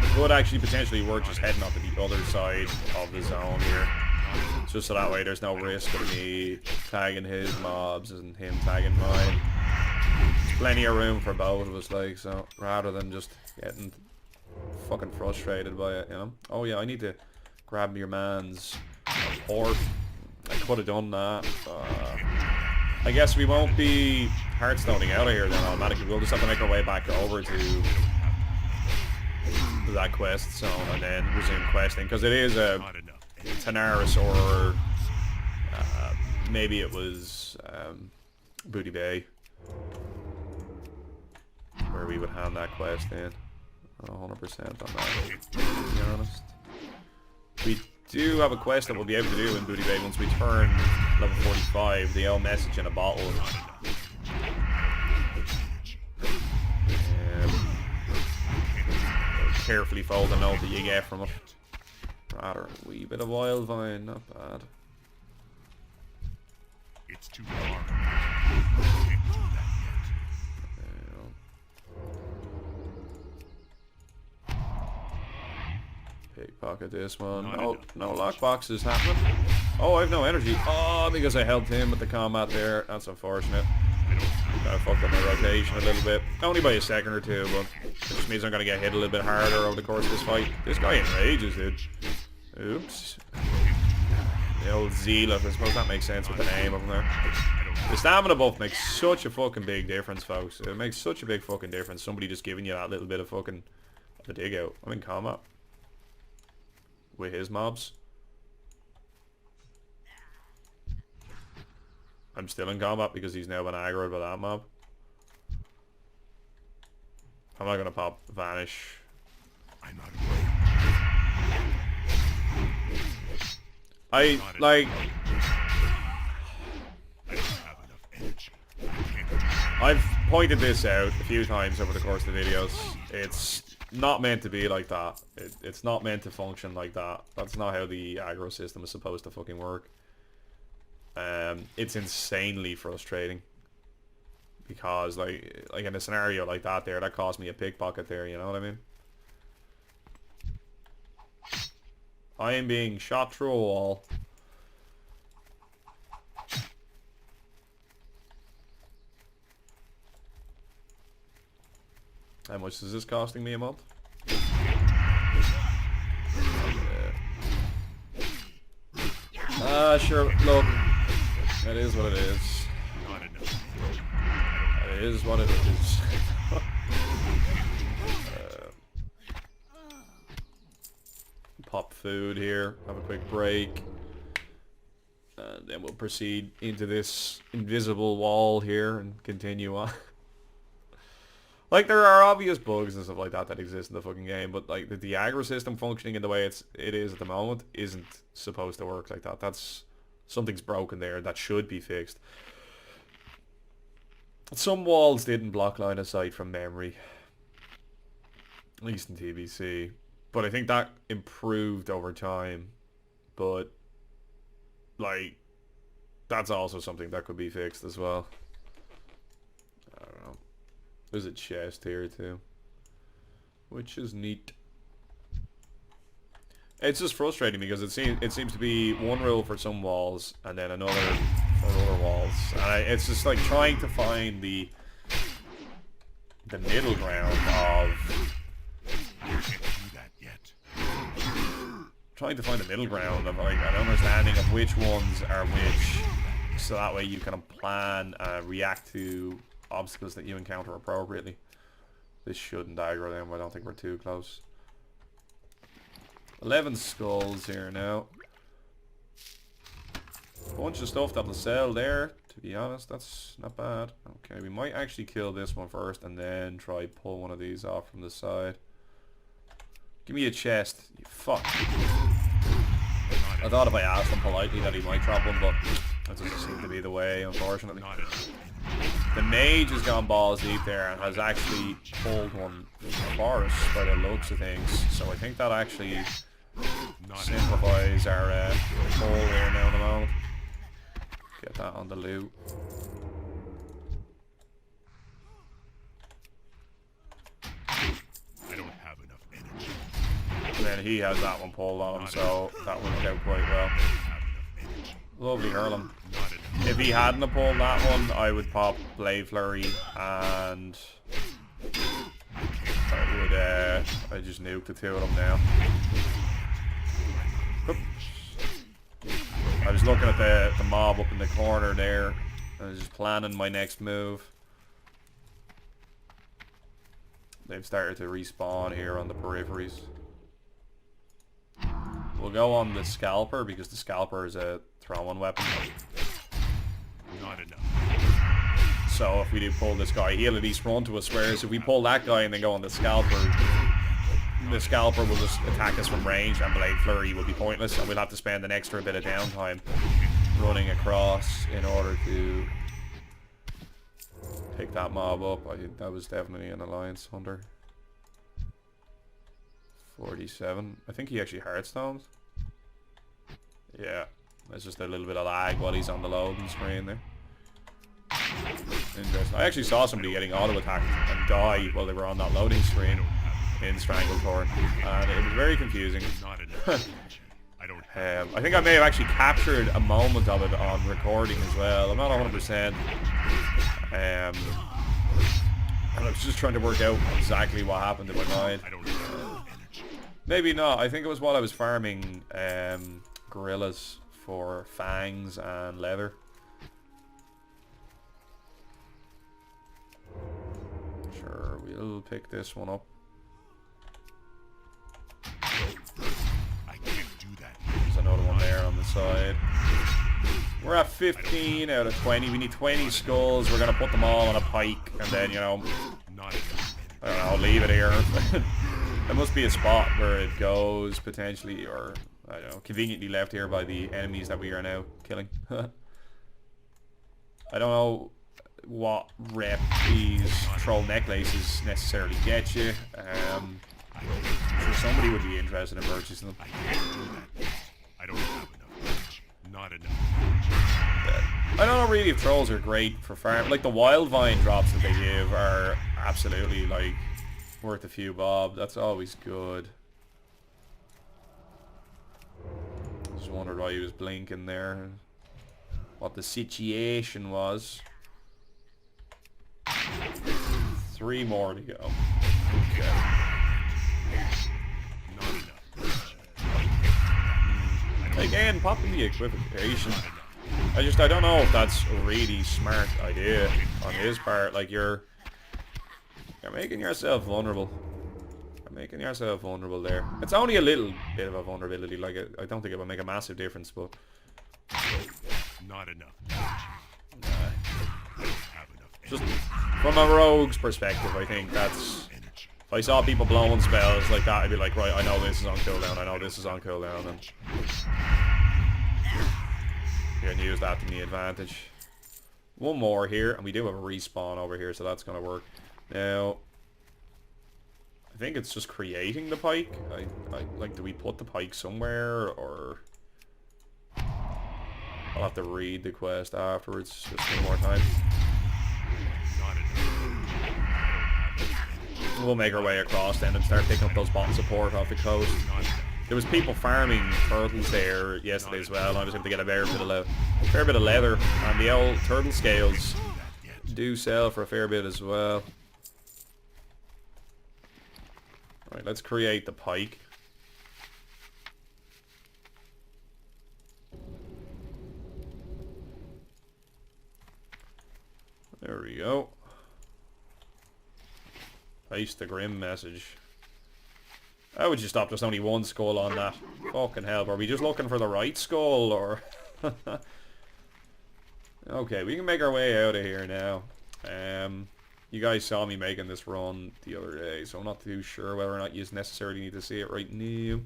It would actually potentially work just heading up to the other side of the zone here. Just so that way there's no risk of me tagging his mobs and him tagging mine. There's plenty of room for both of us, like, so rather than just getting fucking frustrated by it, you know? Oh yeah, I need to grab your man's port. I could have done that. I guess we won't be hardstoning out of here then automatically. We'll just have to make our way back over to that quest zone and then resume questing, because it is a Tanaris, or maybe it was Booty Bay where we would hand that quest in. 100% on that, to be honest. We do have a quest that we'll be able to do in Booty Bay once we turn level 45, the old message in a bottle. Carefully fold the note that you get from it. Rather a wee bit of wild vine, not bad. It's too far. Can't do that yet. Pickpocket this one. No lockboxes happening. Oh, I have no energy. Oh, because I helped him with the combat there. That's unfortunate. Kind of fucked up my rotation a little bit. Only by a second or two, but it just means I'm going to get hit a little bit harder over the course of this fight. This guy enrages, dude. Oops. The old Zealot. I suppose that makes sense with the name of him there. The stamina buff makes such a fucking big difference, folks. It makes such a big fucking difference. Somebody just giving you that little bit of fucking a dig out. I'm in combat with his mobs. I'm still in combat because he's now been aggroed by that mob. I'm not gonna pop Vanish. I'm not I like. I don't have enough energy. I've pointed this out a few times over the course of the videos. It's not meant to be like that. It's not meant to function like that. That's not how the aggro system is supposed to fucking work. It's insanely frustrating because like in a scenario like that there, that cost me a pickpocket there, you know what I mean? I am being shot through a wall. How much is this costing me a month? Sure, look. That is what it is. Not enough. That is what it is. Pop food here, have a quick break. And then we'll proceed into this invisible wall here and continue on. Like, there are obvious bugs and stuff like that that exist in the fucking game, but like the aggro system functioning in the way it is at the moment isn't supposed to work like that. That's something's broken there that should be fixed. Some walls didn't block line of sight from memory, at least in TBC, but I think that improved over time. But like, that's also something that could be fixed as well. I don't know. There's a chest here too, which is neat. It's just frustrating because it seems to be one rule for some walls and then another for other walls. And it's just like trying to find the middle ground of like an understanding of which ones are which, so that way you can plan and react to obstacles that you encounter appropriately. This shouldn't aggro them. I don't think we're too close. 11 skulls here now. Bunch of stuff that'll sell there, to be honest. That's not bad. Okay, we might actually kill this one first and then try pull one of these off from the side. Give me a chest, you fuck. I thought if I asked him politely that he might drop one, but That doesn't seem to be the way, unfortunately. Not enough. The mage has gone balls deep there and has actually pulled one for us by the looks of things. So I think that actually simplifies our pull here now in a moment. Get that on the loot. I don't have enough energy. And then he has that one pulled on him, so that worked out quite well. I don't have enough energy. Lovely hurling. Not enough. If he hadn't have pulled that one, I would pop Blade Flurry and I would I just nuke the two of them now. Oops. I was looking at the mob up in the corner there. I was just planning my next move. They've started to respawn here on the peripheries. We'll go on the Scalper because the Scalper is a throwing weapon. Not enough. So if we do pull this guy, he'll at least run to us, whereas if we pull that guy and then go on the Scalper will just attack us from range and Blade Flurry will be pointless and we'll have to spend an extra bit of downtime running across in order to pick that mob up. I think that was definitely an Alliance Hunter. 47. I think he actually Hearthstones. Yeah, there's just a little bit of lag while he's on the loading screen there. Interesting. I actually saw somebody getting auto attacked and die while they were on that loading screen in Stranglethorn, and it was very confusing. Not enough. I don't have. I think I may have actually captured a moment of it on recording as well. I'm not 100%. And I was just trying to work out exactly what happened in my mind. I don't have energy. Maybe not. I think it was while I was farming gorillas for fangs and leather. Sure, we'll pick this one up. I can't do that. There's another one there on the side. We're at 15 out of 20. We need 20 skulls. We're going to put them all on a pike and then, you know, Not enough. I don't know, I'll leave it here. There must be a spot where it goes potentially, or I don't know, conveniently left here by the enemies that we are now killing. I don't know what rep these troll necklaces necessarily get you. I'm sure somebody would be interested in purchasing them. I can't do that. I don't have enough energy. Not enough. I don't know really if trolls are great for farm. Like the wild vine drops that they give are absolutely like worth a few bob. That's always good. Just wondered why he was blinking there. What the situation was. 3 more to go. Okay. Not enough. Again, popping the equivocation. I don't know if that's a really smart idea on his part. Like you're making yourself vulnerable. You're making yourself vulnerable there. It's only a little bit of a vulnerability. Like I don't think it will make a massive difference, but Not enough. just from a rogue's perspective, I think that's. If I saw people blowing spells like that, I'd be like, right, I know this is on cooldown. I know this is on cooldown, and you can use that to the advantage. One more here, and we do have a respawn over here, so that's going to work. Now, I think it's just creating the pike. I like, do we put the pike somewhere, or I'll have to read the quest afterwards just one more time. We'll make our way across then and start picking up those bottles of port off the coast. There was people farming turtles there yesterday as well, and I was able to get a fair bit of leather, and the old turtle scales do sell for a fair bit as well. Right, let's create the pike. There we go. Paste the grim message. How would you stop? There's only one skull on that. Fucking hell, are we just looking for the right skull, or... Okay, we can make our way out of here now. You guys saw me making this run the other day, so I'm not too sure whether or not you necessarily need to see it right now.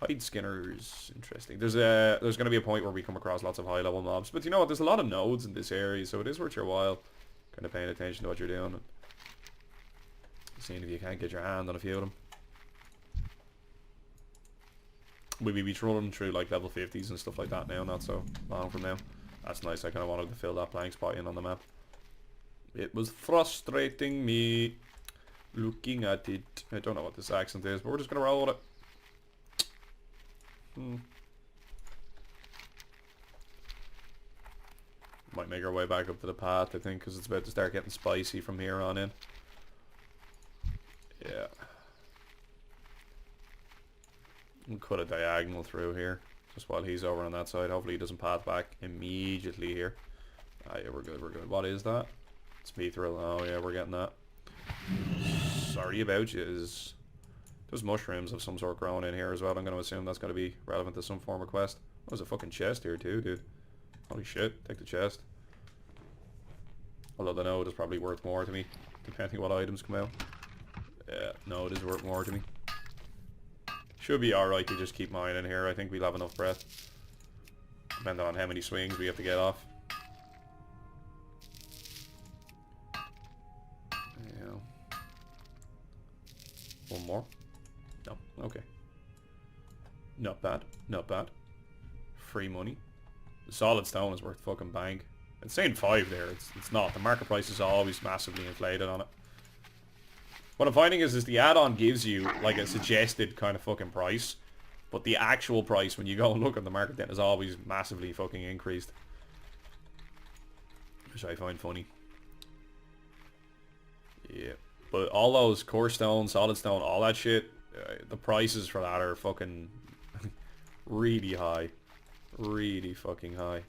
Hide Skinner's interesting. There's going to be a point where we come across lots of high level mobs, but you know what? There's a lot of nodes in this area, so it is worth your while kind of paying attention to what you're doing and seeing if you can't get your hand on a few of them. We'll be trolling through like level 50s and stuff like that now, not so long from now. That's nice. I kind of wanted to fill that blank spot in on the map. It was frustrating me looking at it. I don't know what this accent is, but we're just going to roll with it. Might make our way back up to the path, I think, because it's about to start getting spicy from here on in. Yeah. We'll cut a diagonal through here, just while he's over on that side. Hopefully he doesn't path back immediately here. Ah, yeah, we're good, we're good. What is that? Speed thrill. Oh, yeah, we're getting that. Sorry about you. There's mushrooms of some sort growing in here as well. I'm going to assume that's going to be relevant to some form of quest. Oh, there's a fucking chest here too, dude. Holy shit, take the chest. Although the node is probably worth more to me, depending what items come out. Yeah, no, it is worth more to me. Should be alright to just keep mining here. I think we'll have enough breath. Depending on how many swings we have to get off. Yeah. One more. No, okay. Not bad, not bad. Free money. The solid stone is worth fucking bang. It's saying 5 there, it's not. The market price is always massively inflated on it. What I'm finding is the add-on gives you like a suggested kind of fucking price, but the actual price when you go and look at the market then is always massively fucking increased. Which I find funny. Yeah. But all those core stone, solid stone, all that shit, the prices for that are fucking really high. Really fucking high.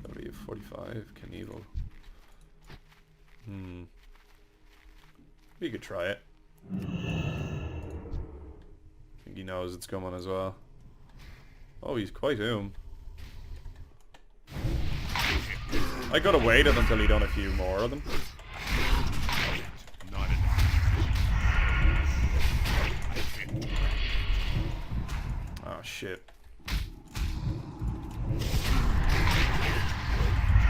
That'll be a 45. Knievel. We could try it. I think he knows it's coming as well. Oh, he's quite I could have waited until he'd done a few more of them. Not enough. Oh shit.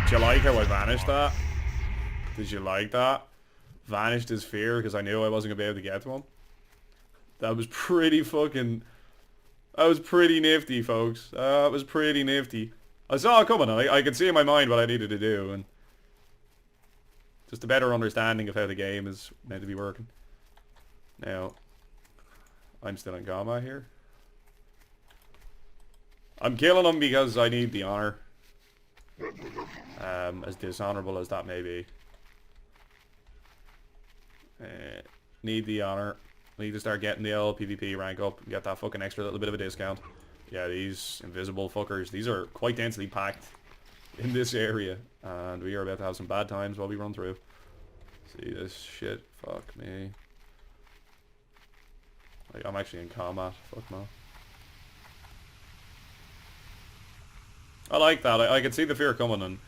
Did you like how I vanished that? Did you like that? Vanished his fear because I knew I wasn't going to be able to get to him. That was pretty fucking... That was pretty nifty, folks. That was pretty nifty. I saw it coming. I could see in my mind what I needed to do. And just a better understanding of how the game is meant to be working. Now, I'm still in combat here. I'm killing him because I need the honor. As dishonorable as that may be. Need the honor. Need to start getting the old PvP rank up and get that fucking extra little bit of a discount. Yeah, these invisible fuckers, these are quite densely packed in this area, and we are about to have some bad times while we run through. See this shit? Fuck me. Like, I'm actually in combat. Fuck no. I like that. I could see the fear coming, and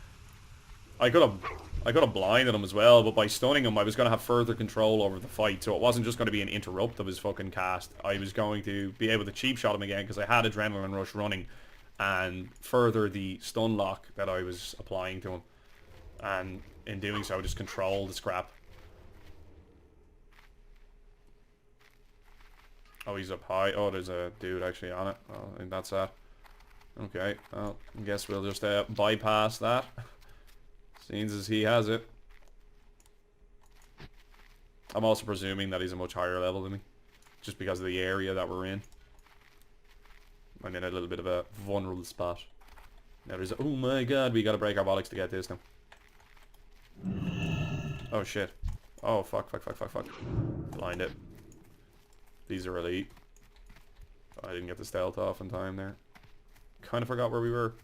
I could have blinded him as well, but by stunning him I was going to have further control over the fight, so it wasn't just going to be an interrupt of his fucking cast. I was going to be able to cheap shot him again because I had Adrenaline Rush running, and further the stun lock that I was applying to him, and in doing so just control the scrap. Oh, he's up high. Oh, there's a dude actually on it. Oh, I think that's that. Okay, well, I guess we'll just bypass that. Seems as he has it. I'm also presuming that he's a much higher level than me, just because of the area that we're in. I'm in a little bit of a vulnerable spot. Now there's oh my god, we gotta break our bollocks to get this now. Oh shit. Oh fuck. Blind it. These are elite. I didn't get the stealth off in time there. Kind of forgot where we were.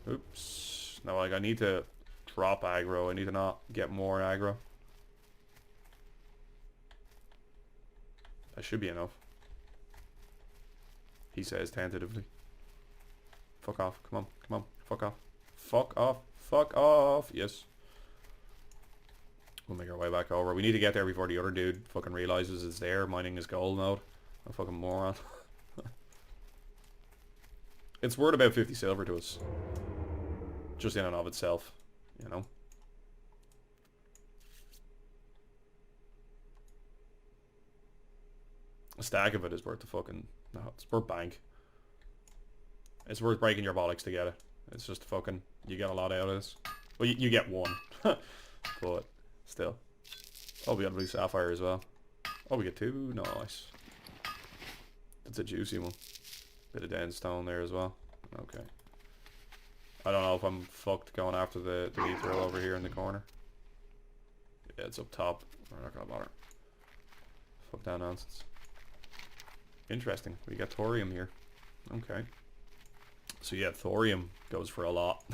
Oops. No, like I need to drop aggro. I need to not get more aggro. That should be enough. He says tentatively. Fuck off. Come on. Fuck off. Fuck off. Yes. We'll make our way back over. We need to get there before the other dude fucking realizes it's there, mining his gold node. A fucking moron. It's worth about 50 silver to us. Just in and of itself, you know. A stack of it is worth the fucking... No, it's worth bank. It's worth breaking your bollocks to get it. It's just fucking... You get a lot out of this. Well, you get one. But, still. Oh, we got a blue sapphire as well. Oh, we get 2? Nice. That's a juicy one. Bit of den stone there as well. Okay. I don't know if I'm fucked going after the mithril over here in the corner. Yeah, it's up top. We're not gonna bother. Fuck that nonsense. Interesting. We got thorium here. Okay. So yeah, thorium goes for a lot.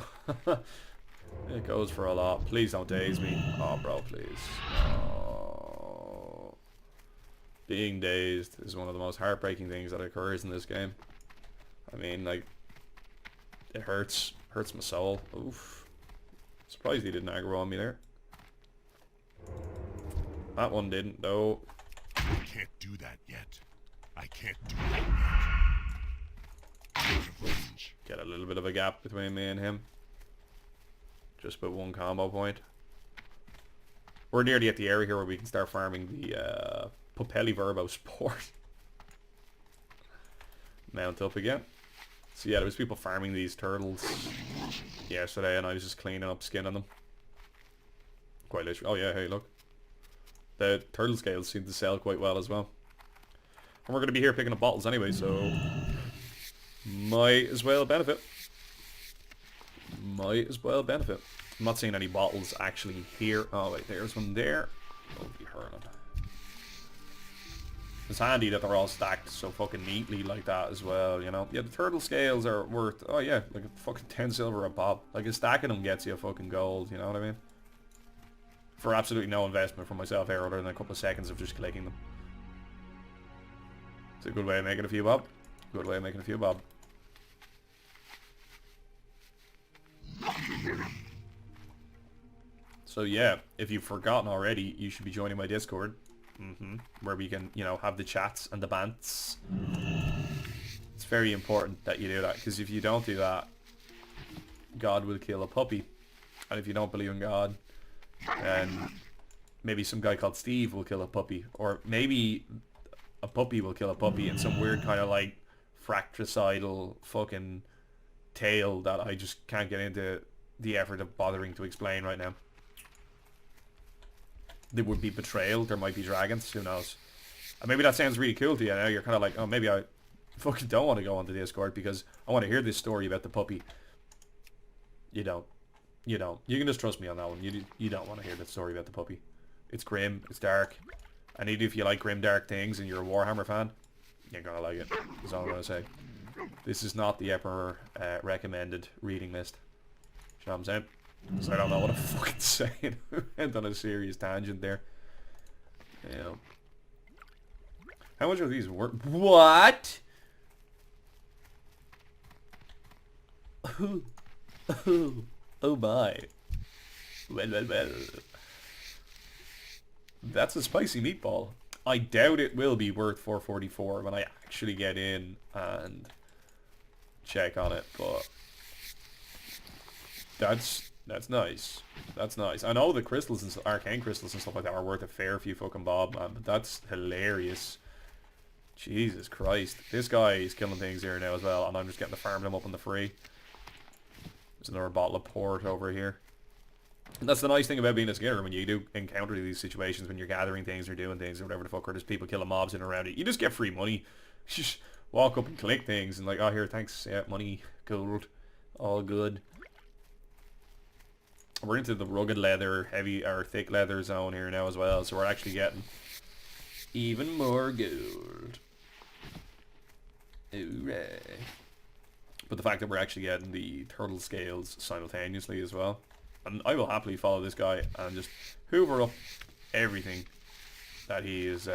It goes for a lot. Please don't daze me. Oh, bro, please. Oh. Being dazed is one of the most heartbreaking things that occurs in this game. I mean, like, it hurts. Hurts my soul. Oof. Surprised he didn't aggro on me there. That one didn't, though. I can't do that yet. I can't do that yet. Out of range. Get a little bit of a gap between me and him. Just put one combo point. We're nearly at the area here where we can start farming the Popelli Verbo Sport. Mount up again. So yeah, there was people farming these turtles yesterday and I was just cleaning up skin on them. Quite literally. Oh yeah, hey look. The turtle scales seem to sell quite well as well. And we're going to be here picking up bottles anyway, so might as well benefit. Might as well benefit. I'm not seeing any bottles actually here. Oh wait, there's one there. Holy hurling. It's handy that they're all stacked so fucking neatly like that as well, you know. Yeah, the turtle scales are worth, oh yeah, like a fucking 10 silver a pop. Like a stack of them gets you a fucking gold, you know what I mean? For absolutely no investment from myself here other than a couple of seconds of just clicking them. It's a good way of making a few bob. Good way of making a few bob. So yeah, if you've forgotten already, you should be joining my Discord. Where we can, you know, have the chats and the bants. It's very important that you do that, because if you don't do that, God will kill a puppy. And if you don't believe in God, then maybe some guy called Steve will kill a puppy. Or maybe a puppy will kill a puppy in some weird kind of like fratricidal fucking tale that I just can't get into the effort of bothering to explain right now. There would be betrayal, there might be dragons, who knows. And maybe that sounds really cool to you now, you're kind of like, oh, maybe I fucking don't want to go on the Discord because I want to hear this story about the puppy. You don't. You don't. You can just trust me on that one. You don't want to hear that story about the puppy. It's grim, it's dark, and even if you like grim dark things and you're a Warhammer fan, you're gonna like it, that's all I'm gonna say. This is not the Emperor recommended reading list. You know what I'm saying? So I don't know what I'm fucking saying. Went on a serious tangent there. Yeah. How much are these worth? What? Oh my. Well. That's a spicy meatball. I doubt it will be worth 444 when I actually get in and check on it, but that's nice. That's nice. I know the crystals and arcane crystals and stuff like that are worth a fair few fucking bob, man, but that's hilarious. Jesus Christ. This guy is killing things here now as well, and I'm just getting to farm them up on the free. There's another bottle of port over here. And that's the nice thing about being a skinner when you do encounter these situations when you're gathering things or doing things or whatever the fuck, or there's people killing mobs in and around it. You just get free money. You just walk up and click things and like, oh here, thanks, yeah, money, gold, all good. We're into the rugged leather, heavy or thick leather zone here now as well, so we're actually getting even more gold. Hooray. But the fact that we're actually getting the turtle scales simultaneously as well. And I will happily follow this guy and just hoover up everything that he is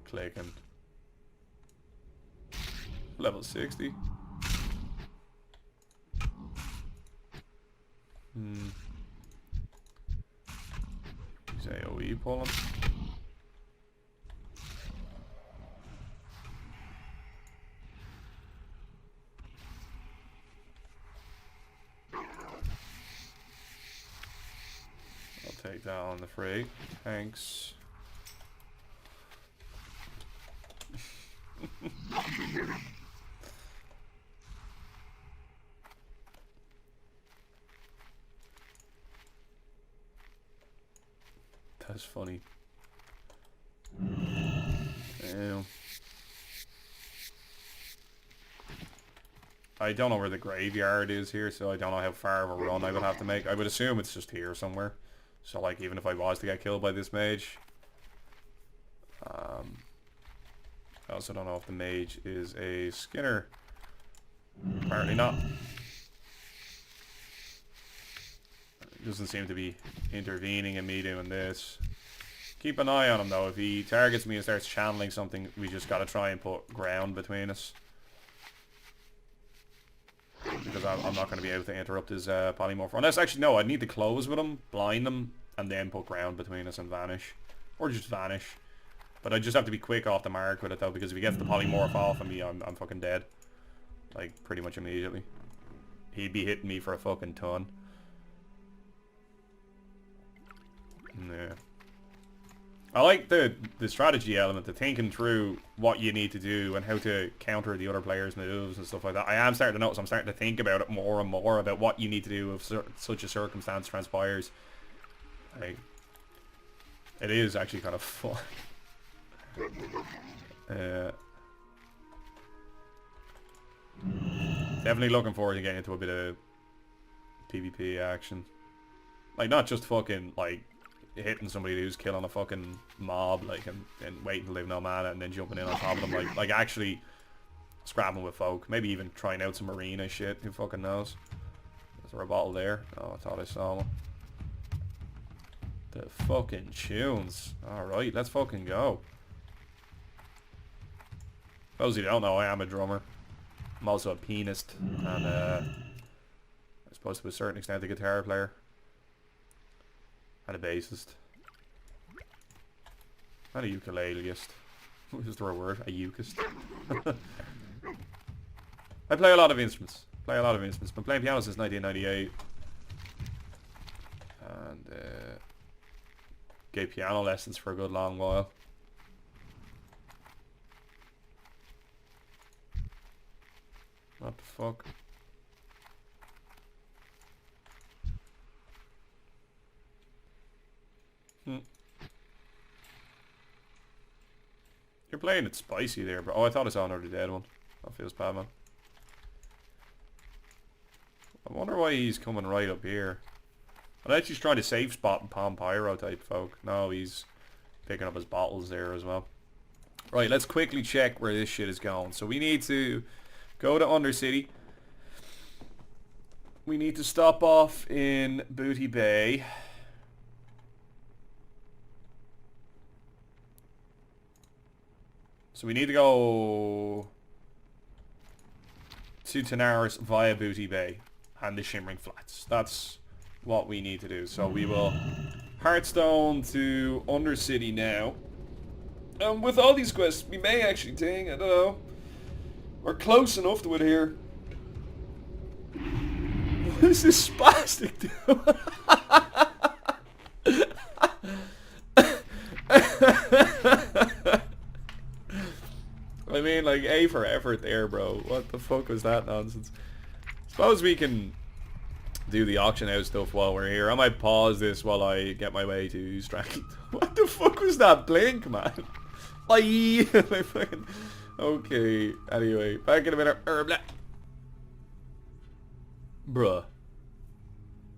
clicking. Level 60. He's AoE pulling. that on the free. Thanks. That's funny. Damn. I don't know where the graveyard is here, so I don't know how far of a run I would have to make. I would assume it's just here somewhere. So, like, even if I was to get killed by this mage. I also don't know if the mage is a Skinner. Apparently not. Doesn't seem to be intervening in me doing this. Keep an eye on him, though. If he targets me and starts channeling something, we just gotta try and put ground between us. Because I'm not going to be able to interrupt his polymorph. Unless, actually, no, I'd need to close with him, blind him, and then put ground between us and vanish. Or just vanish. But I just have to be quick off the mark with it, though, because if he gets the polymorph off of me, I'm fucking dead. Like, pretty much immediately. He'd be hitting me for a fucking ton. Yeah. I like the strategy element, the thinking through what you need to do and how to counter the other players' moves and stuff like that. I am starting to notice, I'm starting to think about it more and more, about what you need to do if such a circumstance transpires. Like, it is actually kind of fun. Definitely looking forward to getting into a bit of PvP action. Like, not just fucking, like, hitting somebody who's killing a fucking mob, like, and waiting to leave no mana and then jumping in on top of them, like actually scrapping with folk. Maybe even trying out some arena shit, who fucking knows. Is there a bottle there? Oh, I thought I saw one. The fucking tunes. Alright, let's fucking go. For those who don't know, I am a drummer. I'm also a pianist, and I suppose to a certain extent a guitar player. And a bassist. And a ukuleleist. Is there a word? A ukist. I play a lot of instruments. Been playing piano since 1998. And gave piano lessons for a good long while. What the fuck? You're playing it spicy there, bro. Oh, I thought I saw another dead one. That feels bad, man. I wonder why he's coming right up here. I bet he's trying to safe spot and palm pyro type folk. No, he's picking up his bottles there as well. Right, let's quickly check where this shit is going. So we need to go to Undercity. We need to stop off in Booty Bay. So we need to go to Tanaris via Booty Bay and the Shimmering Flats. That's what we need to do. So we will Hearthstone to Undercity now. And with all these quests, we may actually think, I don't know, we're close enough to it here. What is this spastic doing? I mean, like, A for effort there, bro. What the fuck was that nonsense? Suppose we can do the auction house stuff while we're here. I might pause this while I get my way to Stranglethorn. What the fuck was that blink, man? Bye! Okay, anyway, back in a minute. Bruh.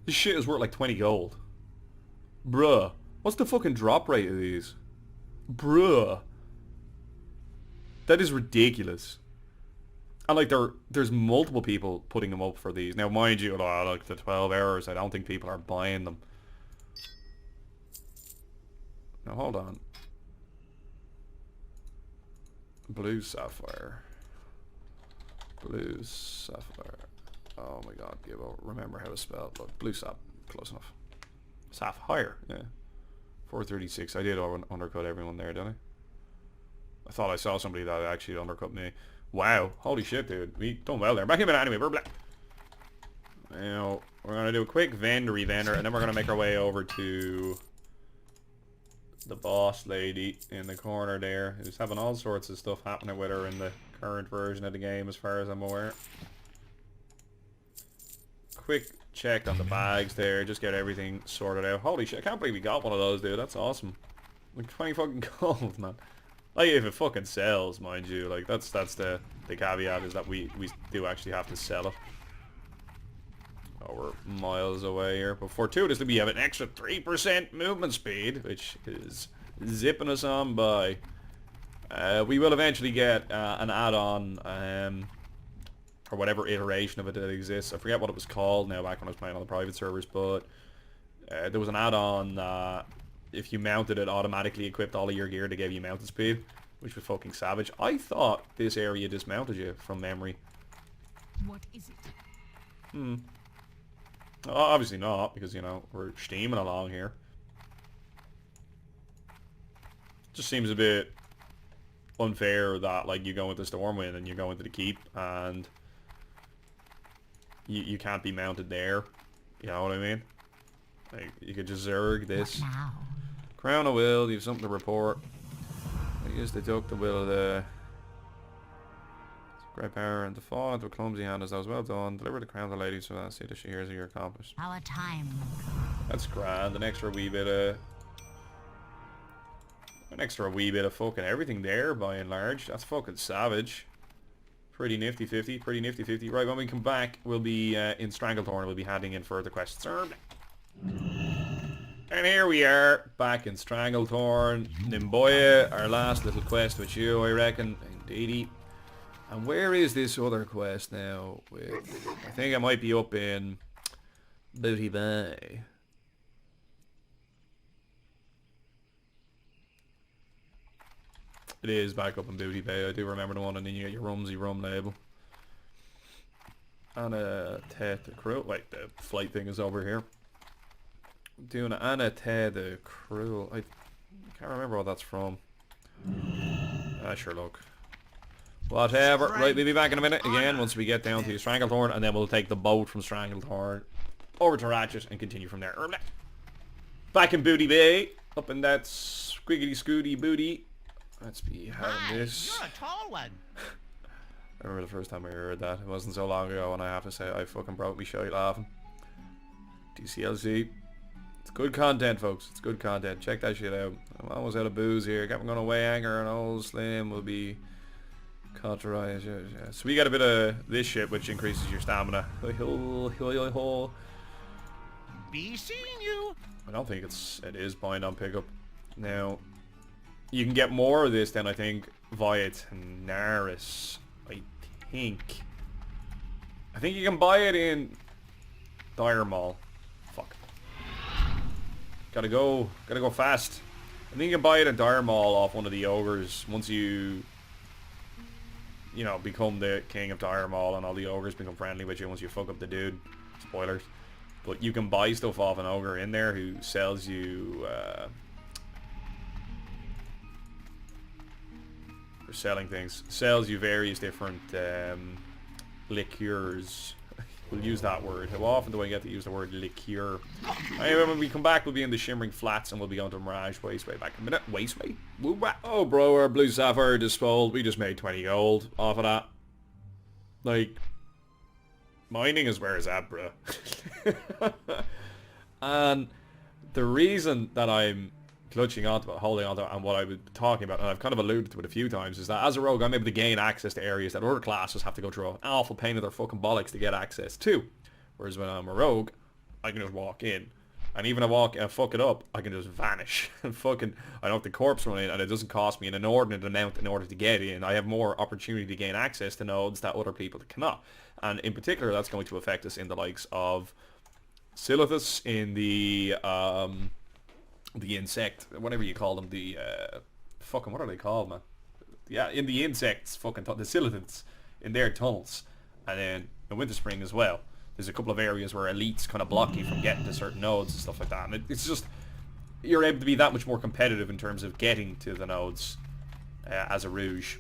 This shit is worth like 20 gold. Bruh. What's the fucking drop rate of these? Bruh. That is ridiculous. And like there's multiple people putting them up for these. Now mind you, like the 12 hours, I don't think people are buying them. Now hold on. Blue Sapphire. Blue Sapphire. Oh my god, Gibboeire. Remember how to spell it. Look, Blue Sap. Close enough. Sapphire. Yeah. 436. I did undercut everyone there, didn't I? I thought I saw somebody that actually undercut me. Wow. Holy shit, dude. We done well there. Back in a minute anyway. We're black. Now, we're going to do a quick vendor and then we're going to make our way over to the boss lady in the corner there, who's having all sorts of stuff happening with her in the current version of the game, as far as I'm aware. Quick check on the bags there, just get everything sorted out. Holy shit, I can't believe we got one of those, dude. That's awesome. Like 20 fucking gold, man. Like, if it fucking sells, mind you, like that's the caveat, is that we do actually have to sell it. Oh, we're miles away here. But fortuitously, we have an extra 3% movement speed, which is zipping us on by. We will eventually get an add-on, or whatever iteration of it that exists. I forget what it was called now, back when I was playing on the private servers, but there was an add-on that if you mounted it, automatically equipped all of your gear to give you mounted speed, which was fucking savage. I thought this area dismounted you from memory. What is it? Obviously not, because, you know, we're steaming along here. Just seems a bit unfair that, like, you go into Stormwind and you go into the keep and you can't be mounted there. You know what I mean? Like, you could just zerg this. What now? Crown of Will, you have something to report. I used to duck the will of the great power and to fall into a clumsy hand as that was well done. Deliver the crown to the lady so that see that she hears you're accomplished. Our time. That's grand. An extra wee bit of fucking everything there by and large. That's fucking savage. Pretty nifty 50. Pretty nifty 50. Right, when we come back, we'll be in Stranglethorn. We'll be handing in further questions. And here we are, back in Stranglethorn. Gibboeire, our last little quest with you, I reckon. Indeedy. And where is this other quest now? I think I might be up in Booty Bay. It is back up in Booty Bay. I do remember the one, and then you get your Rumsy Rum label. And a Tete de Crew. Wait, the flight thing is over here. Doing an Tete de Crew. I can't remember what that's from. Sure, look. Whatever. Right, we'll be back in a minute again once we get down to Stranglethorn, and then we'll take the boat from Stranglethorn over to Ratchet and continue from there. Back in Booty Bay, up in that squiggity scooty booty. Let's be having this. You're a tall one. I remember the first time I heard that. It wasn't so long ago, and I have to say I fucking broke me shite laughing. DCLC. It's good content, folks. It's good content. Check that shit out. I'm almost out of booze here. Got me going away anger, and old Slim will be cauterized. Yeah. So we got a bit of this shit, which increases your stamina. Be seeing you. I don't think it is bind on pickup. Now, you can get more of this then, I think, via Tanaris. I think you can buy it in Dire Mall. Fuck. Gotta go fast. I think you can buy it in Dire Mall off one of the ogres once you know, become the king of Dire Mall, and all the ogres become friendly with you once you fuck up the dude. Spoilers. But you can buy stuff off an ogre in there who sells you for selling things. Sells you various different liqueurs. We'll use that word. How often do I get to use the word liqueur? Anyway, when we come back, we'll be in the Shimmering Flats, and we'll be going to Mirage Wasteway back in a minute. Wasteway? Oh, bro, our Blue Sapphire disposed. We just made 20 gold off of that. Like, mining is where it's at, bro. And the reason that I'm clutching onto it, holding onto it, and what I was talking about, and I've kind of alluded to it a few times, is that as a rogue, I'm able to gain access to areas that other classes have to go through an awful pain in their fucking bollocks to get access to. Whereas when I'm a rogue, I can just walk in. And even if I fuck it up, I can just vanish. And fucking, I don't have the corpse run in, and it doesn't cost me an inordinate amount in order to get in. I have more opportunity to gain access to nodes that other people cannot. And in particular, that's going to affect us in the likes of Silithus, in the insect, whatever you call them, the fucking, what are they called, man? Yeah, in the insects, fucking the Silithids, in their tunnels, and then in Winterspring as well. There's a couple of areas where elites kind of block you from getting to certain nodes and stuff like that, and it's just, you're able to be that much more competitive in terms of getting to the nodes as a Rouge.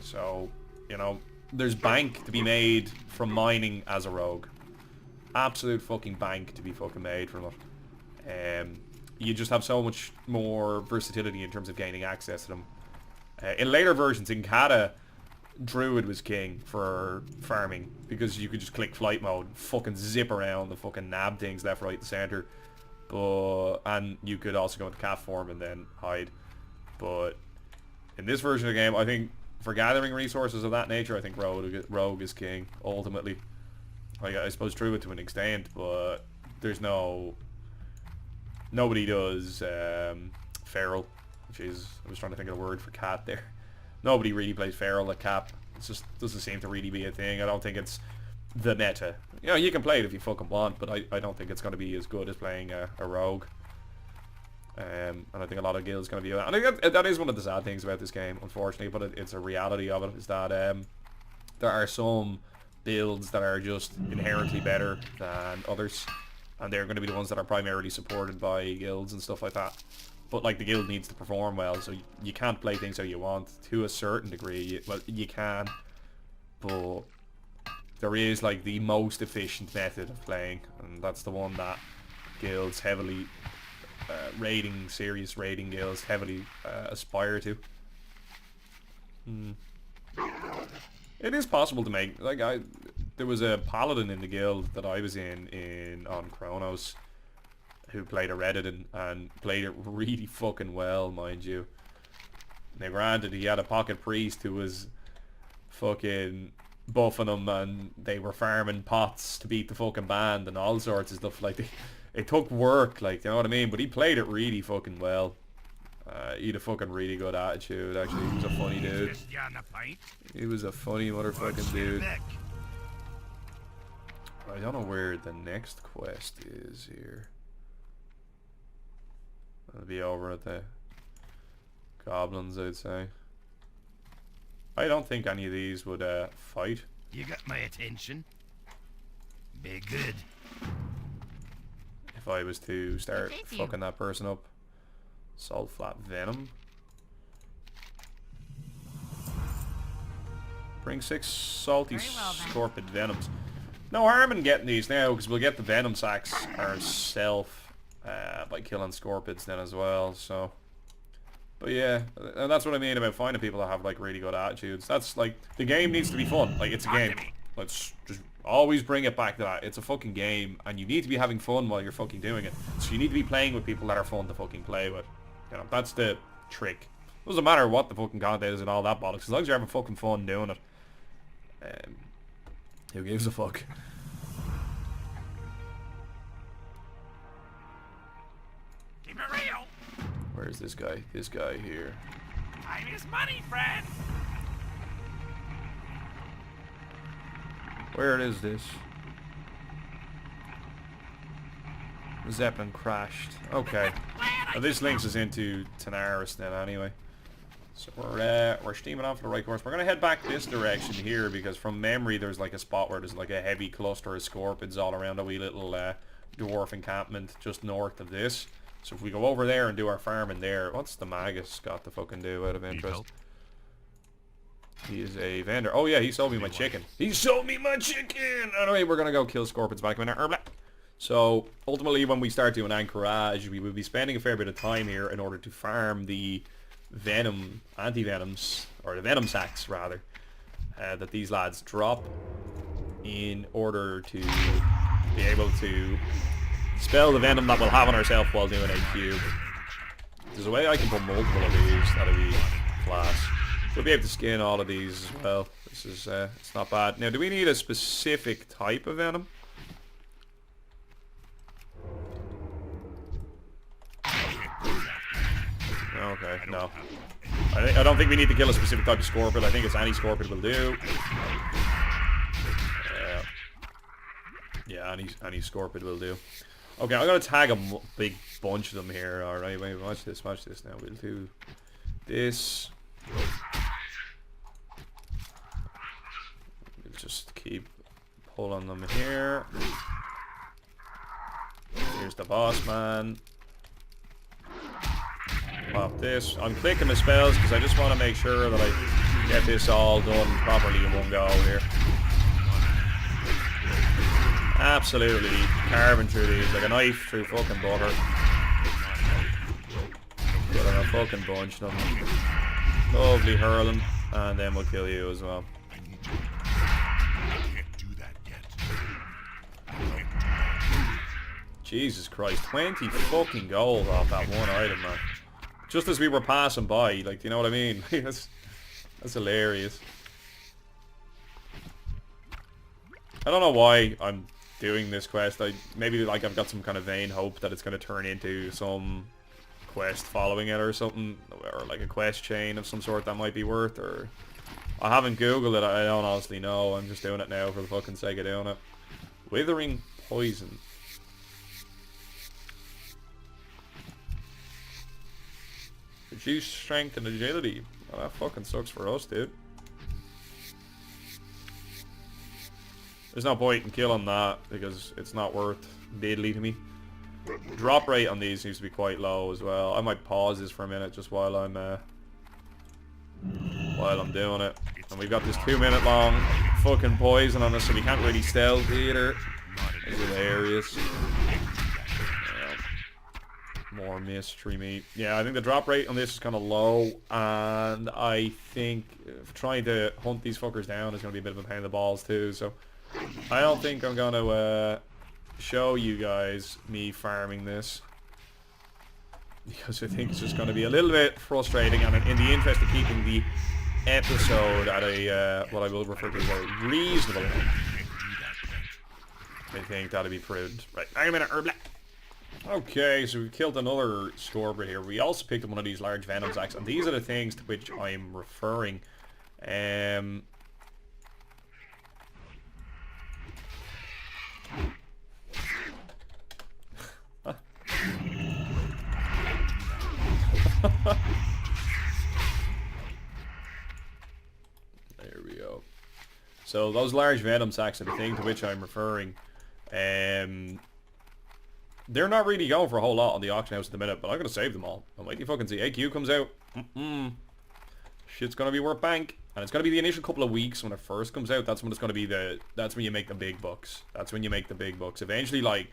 So, you know, there's bank to be made from mining as a rogue. Absolute fucking bank to be fucking made from it. you just have so much more versatility in terms of gaining access to them. In later versions, in Kata, Druid was king for farming because you could just click flight mode, fucking zip around the fucking nab things left, right, and center. And you could also go into cat form and then hide. But in this version of the game, I think for gathering resources of that nature, I think Rogue is king ultimately. Like, I suppose Druid to an extent, but there's nobody does Feral, which is, I was trying to think of a word for cat there. Nobody really plays Feral at Cap. It just doesn't seem to really be a thing. I don't think it's the meta. You know, you can play it if you fucking want, but I don't think it's going to be as good as playing a Rogue. And I think a lot of guilds going to be... I think that is one of the sad things about this game, unfortunately, but it's a reality of it, is that there are some builds that are just inherently better than others, and they're going to be the ones that are primarily supported by guilds and stuff like that. But like, the guild needs to perform well, so you can't play things how you want to a certain degree. Well, you can, but there is like the most efficient method of playing, and that's the one that guilds heavily serious raiding guilds heavily aspire to. It is possible to make, like, there was a paladin in the guild that I was in on Chronos who played a Reddit and played it really fucking well, mind you. Now granted, he had a pocket priest who was fucking buffing him, and they were farming pots to beat the fucking band and all sorts of stuff. Like, it took work, like, you know what I mean? But he played it really fucking well. He had a fucking really good attitude, actually. He was a funny dude. He was a funny motherfucking dude. I don't know where the next quest is here. It'll be over at the goblins, I'd say. I don't think any of these would fight. You got my attention. Be good. If I was to start fucking that person up. Salt flat venom. Bring 6 salty scorpid venoms. No harm in getting these now, because we'll get the venom sacks ourselves by killing scorpids then as well. So, but yeah, and that's what I mean about finding people that have like really good attitudes. That's like, the game needs to be fun. Like, it's a game. Let's just always bring it back to that. It's a fucking game, and you need to be having fun while you're fucking doing it. So you need to be playing with people that are fun to fucking play with. You know, that's the trick. Doesn't matter what the fucking content is and all that bollocks, as long as you're having fucking fun doing it. Who gives a fuck? Keep it real. Where's this guy? This guy here. Time is money, friend. Where is this? The Zeppelin crashed. Okay. Now this links us into Tanaris then anyway. So we're steaming off the right course. We're gonna head back this direction here, because from memory there's like a spot where there's like a heavy cluster of scorpions all around a wee little dwarf encampment just north of this. So if we go over there and do our farming there, what's the Magus got to fucking do out of interest? He is a vendor. Oh yeah, he sold me my chicken. He sold me my chicken! Anyway, we're gonna go kill scorpions back in a minute. So ultimately, when we start doing Anchorage, we will be spending a fair bit of time here in order to farm the venom, anti-venoms, or the venom sacks rather, that these lads drop, in order to be able to spell the venom that we'll have on ourselves while doing a cube. There's a way I can put multiple of these, that'll be class. We'll be able to skin all of these as well. This is, it's not bad. Now, do we need a specific type of venom? Okay, no. I don't think we need to kill a specific type of scorpion. I think it's any scorpion will do. Yeah, any scorpion will do. Okay, I'm gonna tag a big bunch of them here. All right, wait, watch this now. We'll do this. We'll just keep pulling them here. Here's the boss man. Pop this. I'm clicking the spells because I just want to make sure that I get this all done properly in one go here. Absolutely carving through these like a knife through fucking butter. Killing a fucking bunch of them. Lovely hurling. And then we'll kill you as well. I need you. I can't do that yet. I can't do that. Jesus Christ, 20 fucking gold off that one item, man. Just as we were passing by, like, do you know what I mean? that's hilarious. I don't know why I'm doing this quest. Maybe like I've got some kind of vain hope that it's going to turn into some quest following it or something, or like a quest chain of some sort that might be worth, or I haven't googled it. I don't honestly know. I'm just doing it now for the fucking sake of doing it. Withering poison. Reduce strength and agility. Well, that fucking sucks for us, dude. There's no point in killing that because it's not worth diddly to me. Drop rate on these seems to be quite low as well. I might pause this for a minute just while I'm doing it. And we've got this 2-minute long fucking poison on us, so we can't really stealth either. It's hilarious. More mystery meat. Yeah, I think the drop rate on this is kind of low, and I think trying to hunt these fuckers down is going to be a bit of a pain in the balls too, so I don't think I'm going to show you guys me farming this, because I think it's just going to be a little bit frustrating, and in the interest of keeping the episode at a what I will refer to as a reasonable one, I think that'd be prudent. Right, hang a minute, Herbla. Okay, so we've killed another scorpion here. We also picked up one of these large venom sacs, and these are the things to which I'm referring. There we go. So those large venom sacs are the thing to which I'm referring. They're not really going for a whole lot on the auction house at the minute, but I'm gonna save them all. And wait till you fucking see AQ comes out. Shit's gonna be worth bank. And it's gonna be the initial couple of weeks when it first comes out. That's when it's gonna be that's when you make the big bucks. That's when you make the big bucks. Eventually, like,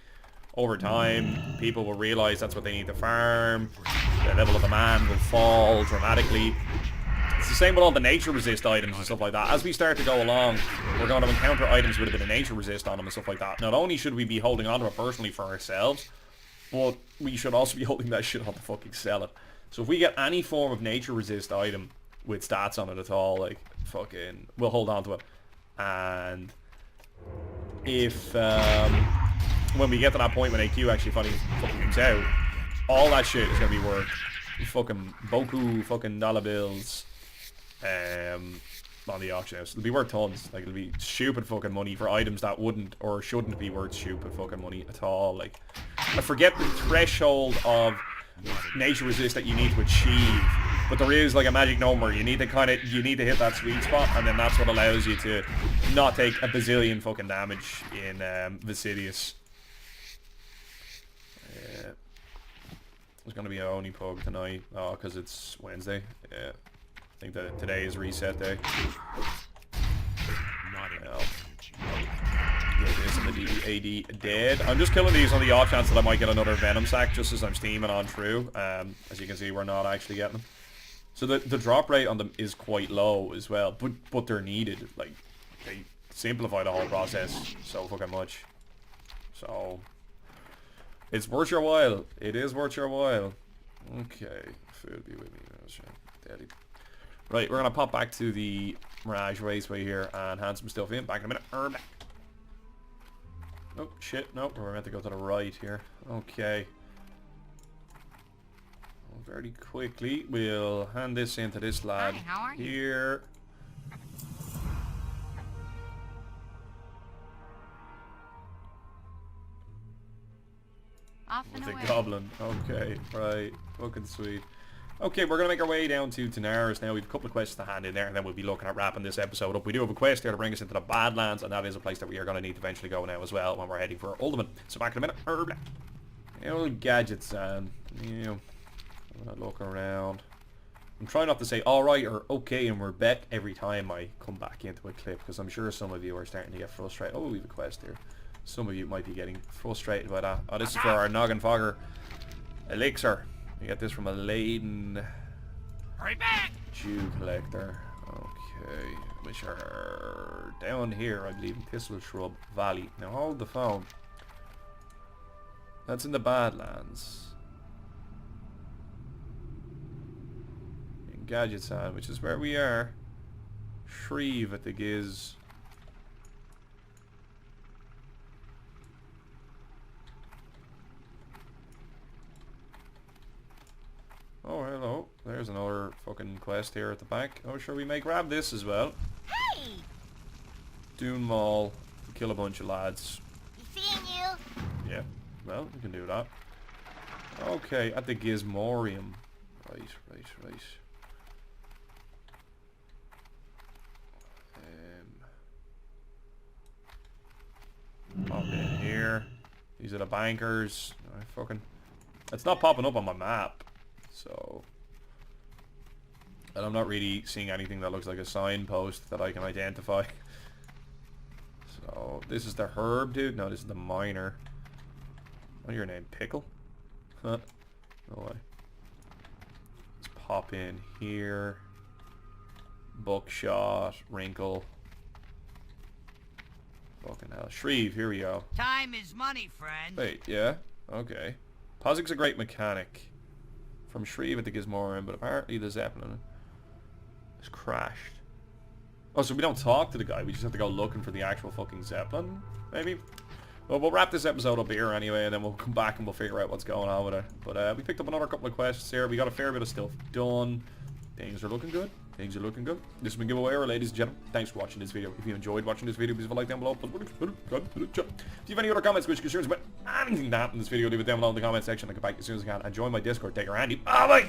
over time, people will realize that's what they need to farm. The level of demand will fall dramatically. It's the same with all the nature resist items and stuff like that. As we start to go along, we're going to encounter items with a bit of nature resist on them and stuff like that. Not only should we be holding on to it personally for ourselves, but we should also be holding that shit on to fucking sell it. So if we get any form of nature resist item with stats on it at all, like, fucking, we'll hold on to it. And if, when we get to that point when AQ actually fucking comes out, all that shit is going to be worth fucking boku fucking dollar bills on the auction house. It'll be worth tons. Like, it'll be stupid fucking money for items that wouldn't or shouldn't be worth stupid fucking money at all. Like, I forget the threshold of nature resist that you need to achieve, but there is like a magic number. You need to hit that sweet spot, and then that's what allows you to not take a bazillion fucking damage in Vasidius. There's gonna be a Oni pug tonight. Oh, because it's Wednesday. Yeah, I think that today is reset day. Not Well, enough. the AD dead. I'm just killing these on the off chance that I might get another venom sac just as I'm steaming on through. As you can see, we're not actually getting them. So the drop rate on them is quite low as well, but they're needed. Like, they simplify the whole process so fucking much. So it's worth your while. It is worth your while. Okay, food be with me. Daddy. Right, we're gonna pop back to the Mirage Raceway here and hand some stuff in. Back in a minute. Oh shit! No, we're meant to go to the right here. Okay. Very quickly, we'll hand this in to this lad. Hi, how are you? Here. Off and The away. goblin. Okay, right. Fucking sweet. Okay, we're going to make our way down to Tanaris now. We have a couple of quests to hand in there, and then we'll be looking at wrapping this episode up. We do have a quest here to bring us into the Badlands, and that is a place that we are going to need to eventually go now as well when we're heading for Ultimate. So back in a minute. Old gadgets, and you know, I'm going to look around. I'm trying not to say alright or okay and we're back every time I come back into a clip, because I'm sure some of you are starting to get frustrated. Oh, we have a quest here. Some of you might be getting frustrated by that. Oh, this is for our Noggin Fogger Elixir. We get this from a laden Hurry back! Jew collector. Okay, which are down here, I believe, in Thistle Shrub Valley. Now hold the phone. That's in the Badlands. In Gadgetzan, which is where we are. Shreve at the Giz. Oh, hello. There's another fucking quest here at the back. Oh, sure, we may grab this as well. Hey! Dune Mall. Kill a bunch of lads. You seeing you? Yeah, well, we can do that. Okay, at the Gizmorium. Right. Pop in here. These are the bankers. It's not popping up on my map. So... And I'm not really seeing anything that looks like a signpost that I can identify. So, this is the herb dude? No, this is the miner. What's your name? Pickle? Huh? No way. Let's pop in here. Buckshot. Wrinkle. Fucking hell. Shreve, here we go. Time is money, friend. Wait, yeah? Okay. Pozik's a great mechanic. From Shreve at the Gizmorium, but apparently the Zeppelin has crashed. Oh, so we don't talk to the guy, we just have to go looking for the actual fucking Zeppelin, maybe? Well, we'll wrap this episode up here anyway, and then we'll come back and we'll figure out what's going on with it. But we picked up another couple of quests here. We got a fair bit of stuff done. Things are looking good. This has been Gibboeire, ladies and gentlemen. Thanks for watching this video. If you enjoyed watching this video, please leave a like down below. If you have any other comments, questions, concerns about anything that happened in this video, leave it down below in the comment section. I'll get back as soon as I can. And join my Discord. Take your handy. Bye.